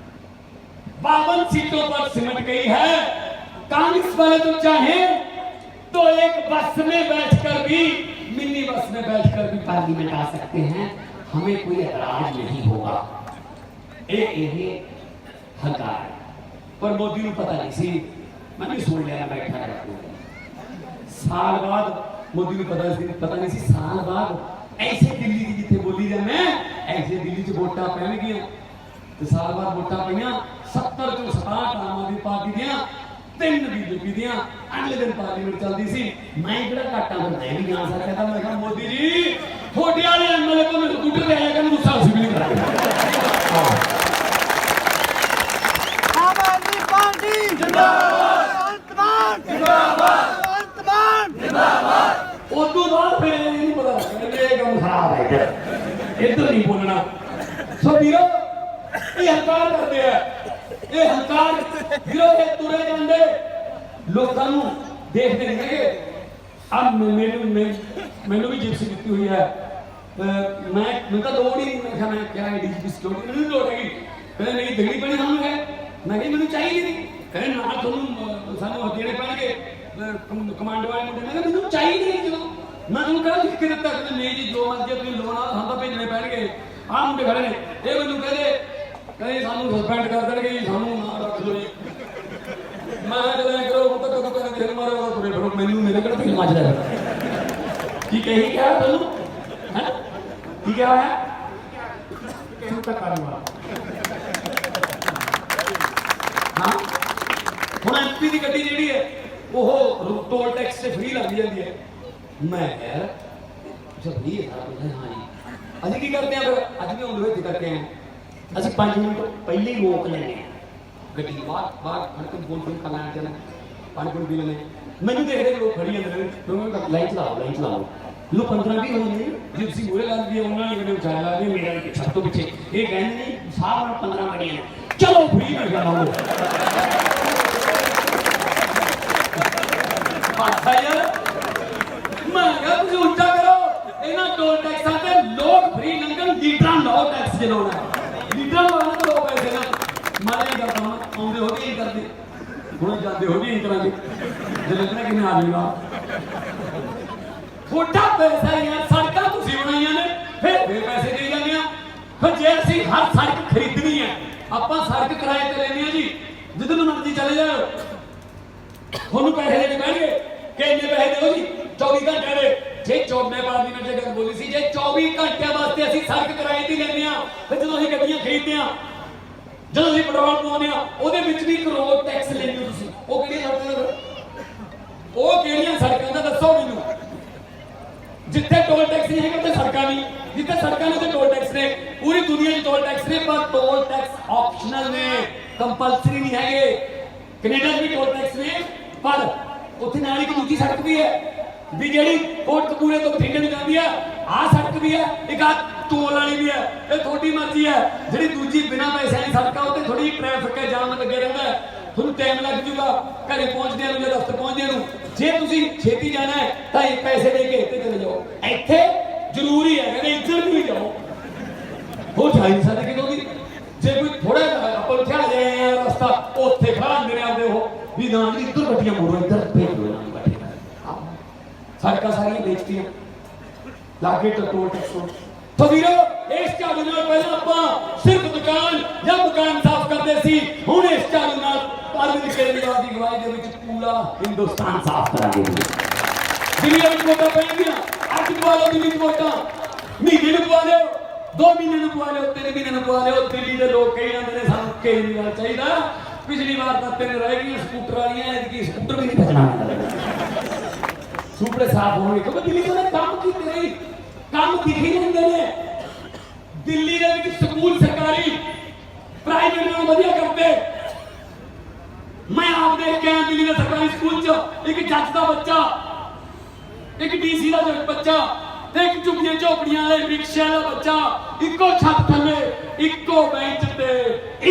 52 सीटों पर सिमट गई है। कांग्रेस वाले तो चाहे तो एक बस में बैठकर भी, मिनी बस में बैठकर भी पार्लियामेंट आ सकते हैं, हमें कोई एतराज नहीं होगा। ये हंकार। पर मोदी को पता नहीं सी। मैं भी सुन लिया बैठा रहा। साल बाद मोदी को पता नहीं सी। साल बाद ऐसे दिल्ली की जिथे बोली जाए, ऐसे दिल्ली च वोटां पैण गईयां ते साल बाद वोटां पईयां। 70 चों 67 आम आदमी पार्टी दियां, 3 बीजेपी दियां। अगले दिन पार्लीमेंट चलती सी। मैं किहड़ा घाटा फिर मैं भी जा सकदा था। मैं कहा मोदी जी थोड़े वाले एमएलए को मैं स्कूटर ले आया कर, गुस्सा उसी भी नहीं करा। आम आदमी पार्टी जिंदाबाद, जिंदाबाद, जिंदाबाद। उदों बाद फिर नहीं पता ये काम खराब है, इधर नहीं बोलना। सो वीरो, ये हंकार करते हैं। ये हंकार वीरो ये तुरे जाते लोगों को देखते नहीं है। अब मैनू भी जिप्सी दी हुई है। मैं तो लोड़ ही नहीं। मैं क्या है डीजीपी सिक्योरिटी नहीं लोड़ हैगी। कहते नहीं दिल्ली पैनी सानू है। मैं कही मैनू चाहिए नहीं। कहते ना तुहानू सानू देने पैणगे कमांड वाले मुंडे। मैं मैनू चाहिए नहीं। जो मैं तुहानू कहा लिख के दिता, कहते नहीं जी जो मर्जी तुसीं लोना सानू तां भेजने पैणगे। आ मुंडे खड़े ने, ये मैनू कहते सानू सस्पेंड कर देणगे जी, सानू ना रख लो जी। मैं जद करो तो कदों कहते फिर मारो तुरे फिरो। मैनू मेरे किहड़ा फिल्म मजदा है की कही क्या तुहानू है की क्या है चुप करवा। हाँ हुण एमपी की गड्डी जिहड़ी है वो टोल टैक्स से फ्री लग जाती है। मैं यार जब फ्री है सारा कुछ। हाँ जी अभी की करते हैं फिर अज भी उम्र करते हैं। असं 5 मिनट पहले ही रोक लेने गड्डी बाहर खड़क बोल कर लैन चलना, पानी पूरी पी लेने। मैनू देख रहे लोग खड़ी अंदर लाइन चलाओ लो 15-20 होने जिप्सी मूरे ला दी उन्होंने मैंने उठाया ला दी मेरे छत तो पीछे। ये कहने नहीं साहब 15 गाड़ियां चलो फ्री में जाना हो। मैं क्या तुम उल्टा करो इन्होंने टोल टैक्स से लोग फ्री लंघन लीटर लो टैक्स जलाना लीटर लाने तो लो पैसे ना मारे करता हूँ आते हो गए करते हूँ जाते हो गए करा जलना कि आ जाएगा थोड़ा पैसा यार सड़क तुम बनाई ने फिर पैसे दे जाने फिर जे असं हर सड़क किराए ते लेनी है जी, जिधर मर्जी चले जाओ, ਤੁਹਾਨੂੰ ਪੈਸੇ ਦੇਣੇ ਪੈਣਗੇ ਕਿ ਇੰਨੇ ਪੈਸੇ ਦਿਓ ਜੀ 24 ਘੰਟੇ ਦੇ। ਜੇ 24 ਪਾਰਲੀਮੈਂਟ ਦੀ ਗੱਲ ਬੋਲੀ ਸੀ, ਜੇ 24 ਘੰਟਿਆਂ ਵਾਸਤੇ ਅਸੀਂ ਸੜਕ ਕਿਰਾਏ ਤੇ ਲੈਂਦੇ ਆ, ਤੇ ਜਦੋਂ ਅਸੀਂ ਗੱਡੀਆਂ ਖਰੀਦਦੇ ਆ, ਜਦੋਂ ਅਸੀਂ ਪੈਟਰੋਲ ਪਵਾਉਂਦੇ ਆ, ਉਹਦੇ ਵਿੱਚ ਵੀ ਕਰੋੜ ਟੈਕਸ ਲੈਂਦੇ ਹੋ ਤੁਸੀਂ। ਉਹ ਕਿਹੜੀਆਂ ਸੜਕਾਂ ਦਾ, ਉਹ ਕਿਹੜੀਆਂ ਸੜਕਾਂ ਦਾ ਦੱਸੋ ਮੈਨੂੰ। ਜਿੱਥੇ ਟੋਲ ਟੈਕਸ ਨਹੀਂ ਹੈਗਾ ਉੱਥੇ ਸੜਕਾਂ ਨਹੀਂ, ਜਿੱਥੇ ਸੜਕਾਂ ਨੇ ਉੱਥੇ ਟੋਲ ਟੈਕਸ ਨੇ। ਪੂਰੀ ਦੁਨੀਆ 'ਚ ਟੋਲ ਟੈਕਸ ਨੇ, ਪਰ ਟੋਲ ਟੈਕਸ ਆਪਸ਼ਨਲ ਨੇ, ਕੰਪਲਸਰੀ ਨਹੀਂ ਹੈਗੇ। ਕੈਨੇਡਾ 'ਚ ਵੀ ਟੋਲ ਟੈਕਸ ਨੇ, ਪਰ ਉੱਥੇ ਨਾਲ ਇੱਕ ਦੂਜੀ ਸੜਕ ਵੀ ਹੈ ਵੀ ਜਿਹੜੀ ਕੋਟਕਪੂਰੇ ਤੋਂ ਬਠਿੰਡੇ ਨੂੰ ਜਾਂਦੀ ਹੈ। ਆਹ ਸੜਕ ਵੀ ਹੈ, ਇੱਕ ਆਹ ਟੋਲ ਵਾਲੀ ਵੀ ਹੈ। ਇਹ ਤੁਹਾਡੀ ਮਰਜ਼ੀ ਹੈ। ਜਿਹੜੀ ਦੂਜੀ ਬਿਨਾਂ ਪੈਸਿਆਂ ਦੀ ਸੜਕ ਆ, ਉੱਤੇ ਥੋੜੀ ਟ੍ਰੈਫਿਕ ਹੈ, ਜਾਮ ਲੱਗੇ ਰਹਿੰਦਾ, ਤੁਹਾਨੂੰ ਟਾਈਮ ਲੱਗ ਜੂਗਾ ਘਰੇ ਪਹੁੰਚਦਿਆਂ ਨੂੰ ਜਾਂ ਦਫ਼ਤਰ ਪਹੁੰਚਦਿਆਂ ਨੂੰ। ਜੇ ਤੁਸੀਂ ਛੇਤੀ ਜਾਣਾ ਹੈ ਤਾਂ ਇਹ ਪੈਸੇ ਦੇ ਕੇ ਇੱਥੇ ਚਲੇ ਜਾਓ। ਇੱਥੇ ਜ਼ਰੂਰੀ ਹੈ ਕਹਿੰਦੇ ਇੱਧਰ ਨੂੰ ਹੀ ਜਾਓ, ਹੋ ਜਾ ਨਹੀਂ ਸਕਦੇ ਕਿਉਂਕਿ ਜੇ ਕੋਈ ਥੋੜਾ ਆਪਾਂ ਉੱਠਿਆ ਜਾਏ ਰਸਤਾ ਉੱਥੇ ਖੜਾ ਮੇਰੇ ਆਉਂਦੇ ਹੋ ਵੀ ਨਾ ਜੀ ਇੱਧਰ ਗੱਡੀਆਂ ਮੋੜੋ, ਇੱਧਰ ਭੇਜ ਲੋ। ਸੜਕਾਂ ਸਾਰੀਆਂ ਵੇਚਤੀਆਂ, ਲਾਗੇ ਟੋਲ ਟੈਕਸ। तो वीरो इस झाड़ू नाल पहला आपां सिर्फ दुकान या मकान साफ करते सी, हुण इस झाड़ू नाल अरविंद केजरीवाल की अगवाई दे विच पूरा हिंदुस्तान साफ करांगे। दिल्ली विच वोटां पैणगीआं, अज पवा लो दिल्ली वोटां, महीने नूं पवा लिओ, 2 महीने नूं पवा लिओ, 3 महीने नूं पवा लिओ। दिल्ली दे लोग कही जांदे ने सानूं केजरीवाल चाहीदा, पिछली बार तां 3 रह गईआं स्कूटर वालियां, ऐतकी स्कूटर भी नहीं बचना, सूपड़े साफ होणगे क्योंकि दिल्ली दे काम कीते नहीं, काम दिखी रहंदे ने। दिल्ली दे विच स्कूल सरकारी प्राइवेट नालों वधिया करते। मैं आप देख के आया दिल्ली दे सरकारी स्कूल च एक जज दा बच्चा, एक डीसी दा बच्चा, एक झुग्गियां झोपड़ियां वाले रिक्शे वाला बच्चा, इक्को छत थल्ले इक्को बेंच ते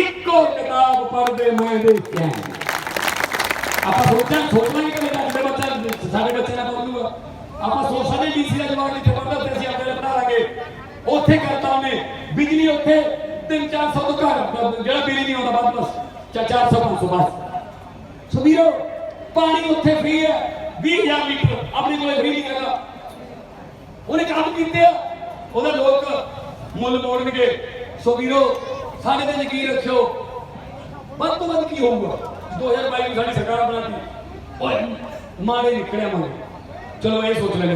इक्को किताब पढ़दे मैं देखिया। आप सोचांगे कि मेरा बच्चा सारे बच्चे ना पढ़ लूगा, आप सोच सकते डीसी का जवाब जिथे पढ़ता थे असं अपने पढ़ा लागे, उत्थे करता उन्हें बिजली उत्थे 300-400 तो घर जो बिल नहीं आता बस बस 400-500 बस। सुबीरो पानी उत्थे फ्री है 20,000 लीटर अपने को फ्री नहीं करता, उन्हें काम किए उहदा लोग मुल मोड़नगे। सुबीरो साढ़े ते यकीन रखियो, वध तो वध की होगा 2022 में साडी सरकार बनाती मारे निकलिया मारे। चलो ये सोच लेने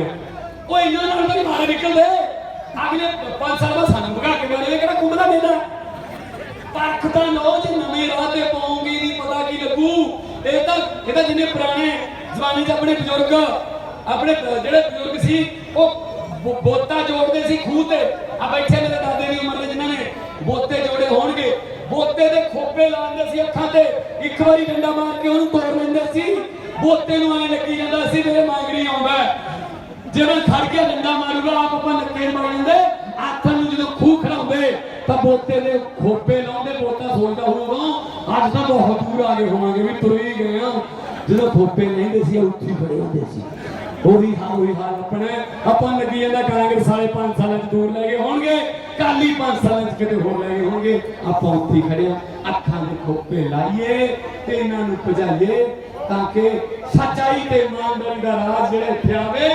वो इन्होंने मारे निकल दे अगले 5 साल बाद सानू भगा के मारे किहड़ा कुंडा देना पख तां लो जे नवे राह ते पाओगे नहीं पता की लगू। ये तां जिन्ने पुराने जमाने च अपने बुजुर्ग जेड़े बुजुर्ग सी वो बोता जोड़ते सी खूह ते, आ बैठे मेरे दादे दी उम्र दे जिन्हां ने बोते जोड़े होणगे, बोते दे खोपे लांदे सी अखां ते, एक बारी डंडा मार के उहनूं तोड़ लैंदे सी। बोते नूं ऐ लगी जांदा सी मेरे मांगरी आउंदा, जे मैं खड़ के डंडा मारूगा आप अपन नक्के मार लैंदे। आखण नूं जदों खूह खड़ाउंदे तां बोते दे खोपे लाउंदे, बोता सोचदा होऊगा अज तां बहुत दूर आ गए होवांगे भी तुर ही गए आ। जदों खोपे लैंदे सी उत्थे खड़े हुंदे सी। वही हाल अपने अपन लगी जाता कांग्रेस वाले 5 साल दूर ले गए होंगे, काली 5 साल किते होर ले गए होंगे, आप उत्थे खड़े अखां दे खोपे लाइए ते इन्हां नूं भजाइए ताकि सच्चाई ते ईमानदारी दा राज जेड़ा इत्थे आवे,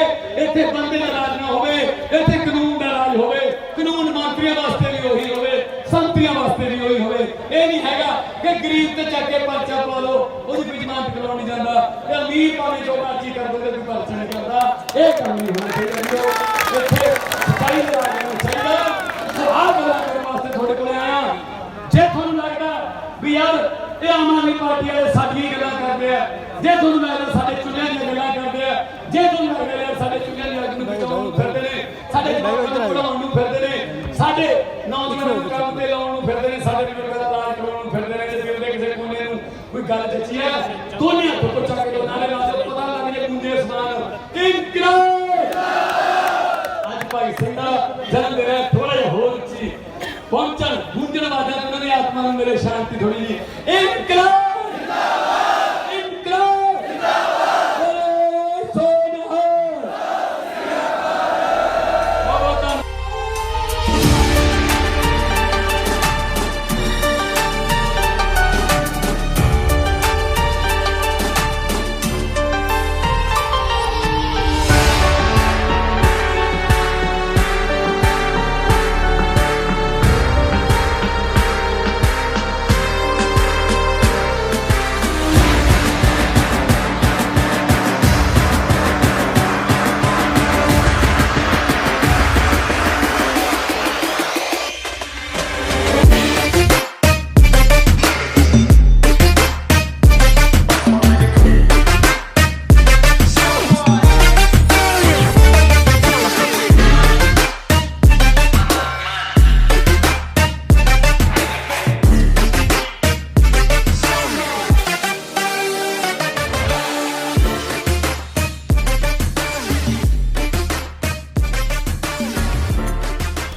इत्थे बंदे दा राज ना होवे, इत्थे कानून दा राज होवे, कानून मंत्रियों वास्ते भी वही होवे, संतरियों वास्ते भी वही होवे। ये नहीं हैगा कि गरीब ते चक के पर्चा पा लो ओदी कोई जमानत करवाउण नहीं जांदा, ते अमीर भावें जो मर्जी कर दो कोई पर्चा नहीं करदा। ये काम नहीं होना चाहिए, इत्थे सच्चाई दा राज होना चाहिए। सो आ गल्लां करन वास्ते थोड़े कोल आया। जे तुहानूं लगदा भी यार ये आम आदमी पार्टी वाले साडियां गल्लां करदे आ, जे तुहानूं लगदा साडे चुल्लियां दी गल्लां करदे आ, जे तुहानूं लगदा यार साडे चुल्लियां दी अग्ग नूं बचाउण नूं फिरदे ने, साडे जवानां नूं पढ़ाउण नूं फिरदे ने, साडे नौजवानां नूं काम ते लाउण नूं फिरदे ने, साडे बुजुर्गां दा इलाज करवाउण नूं फिरदे ने, जे दिल दे किसे कोने नूं कोई गल जची है दोने हत्थ उपर चक के नारे ला दो, पता लग जाए गूंजे आसमान इनकलाब। अज भाई सिंह दा जन्म दिन है, थोड़ा जिहा होर उच्ची पहुंचण गूंजण वास्ते उन्होंने आत्मा में मेरे शांति थोड़ी जी इनकलाब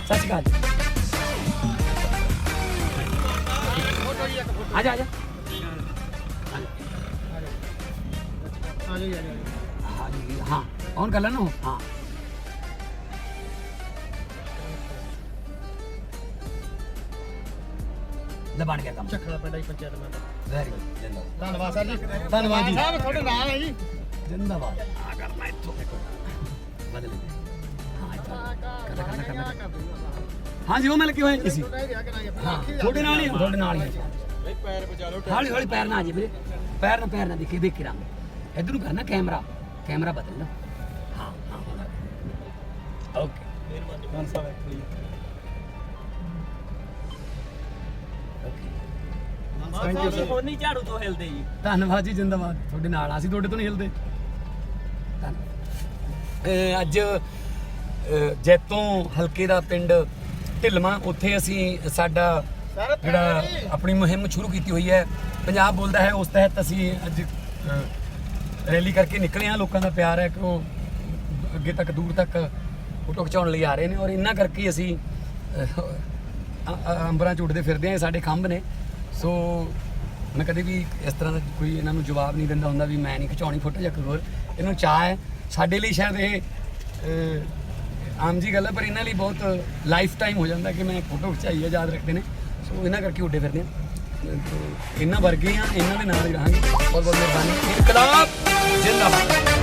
ਸਤਿ ਸ਼੍ਰੀ ਅਕਾਲ ਆ ਜਾ ਆ ਜਾ हाँ ऑन कर लेना हाँ बन गया काम ਚੱਕੜਾ ਪਿੰਡ ਦੀ ਪੰਚਾਇਤ ਮੈਂਬਰ वेरी गुड जिंदाबाद ਧੰਨਵਾਦ ਸਰ ਜੀ ਧੰਨਵਾਦ ਜੀ ਸਾਹਿਬ ਤੁਹਾਡੇ ਨਾਲ ਹੈ ਜੀ जिंदाबाद आ करना इतो बदल हाँ करना हाँ जी वो मैं लगे हुए इसी हाँ थोड़े नाल ही थोड़े नाल ही ਪੈਰ ਬਚਾ ਲਓ हौली हौली पैर ना आ जाए पैर ना देखी रंग इधर करना कैमरा कैमरा बदल लो हाँ हाँ ओके ਕੌਣ ਸਾਹਿਬ ਐਕਚੁਅਲੀ ਥੈਂਕ ਯੂ ਸਰ ਹੋਣੀ ਝਾੜੂ ਤੋਂ ਹਿਲਦੇ ਜੀ ਧੰਨਵਾਦ ਜੀ ਜਿੰਦਾਬਾਦ ਤੁਹਾਡੇ ਨਾਲ ਅਸੀਂ ਤੁਹਾਡੇ ਤੋਂ ਨਹੀਂ ਹਿਲਦੇ ਅੱਜ ਜੈਤੋਂ ਹਲਕੇ ਦਾ ਪਿੰਡ ਢਿਲਮਾ ਉੱਥੇ ਅਸੀਂ ਸਾਡਾ ਜਿਹੜਾ ਆਪਣੀ ਮੁਹਿੰਮ ਸ਼ੁਰੂ ਕੀਤੀ ਹੋਈ ਹੈ ਪੰਜਾਬ ਬੋਲਦਾ ਹੈ ਉਸ ਤਹਿਤ ਅਸੀਂ ਅੱਜ ਰੈਲੀ ਕਰਕੇ ਨਿਕਲੇ ਹਾਂ ਲੋਕਾਂ ਦਾ ਪਿਆਰ ਹੈ ਕਿ ਉਹ ਅੱਗੇ ਤੱਕ ਦੂਰ ਤੱਕ ਫੋਟੋ ਖਿਚਾਉਣ ਲਈ ਆ ਰਹੇ ਨੇ ਔਰ ਇੰਨਾ ਕਰਕੇ ਅਸੀਂ ਅੰਬਰਾਂ 'ਚ ਉੱਡਦੇ ਫਿਰਦੇ ਹਾਂ ਇਹ ਸਾਡੇ ਖੰਭ ਨੇ ਸੋ ਮੈਂ ਕਦੇ ਵੀ ਇਸ ਤਰ੍ਹਾਂ ਦਾ ਕੋਈ ਇਹਨਾਂ ਨੂੰ ਜਵਾਬ ਨਹੀਂ ਦਿੰਦਾ ਹੁੰਦਾ ਵੀ ਮੈਂ ਨਹੀਂ ਖਿਚਾਉਣੀ ਫੋਟੋ ਜਾਂ ਕੋਈ ਹੋਰ ਇਹਨੂੰ ਚਾਹ ਹੈ ਸਾਡੇ ਲਈ ਸ਼ਾਇਦ ਇਹ ਆਮ ਜੀ ਗੱਲ ਹੈ ਪਰ ਇਹਨਾਂ ਲਈ ਬਹੁਤ ਲਾਈਫ ਟਾਈਮ ਹੋ ਜਾਂਦਾ ਕਿ ਮੈਂ ਫੋਟੋ ਖਿਚਾਈ ਹੈ ਯਾਦ ਰੱਖਦੇ ਨੇ ਸੋ ਇਹਨਾਂ ਕਰਕੇ ਉੱਡੇ ਫਿਰਦੇ ਹਾਂ ਇਹਨਾਂ ਵਰਗੇ ਆ ਇਹਨਾਂ ਦੇ ਨਾਲ ਹੀ ਰਹਾਂਗੇ ਬਹੁਤ ਬਹੁਤ ਮਿਹਰਬਾਨੀ ਇਨਕਲਾਬ ਜਿੰਦਾਬਾਦ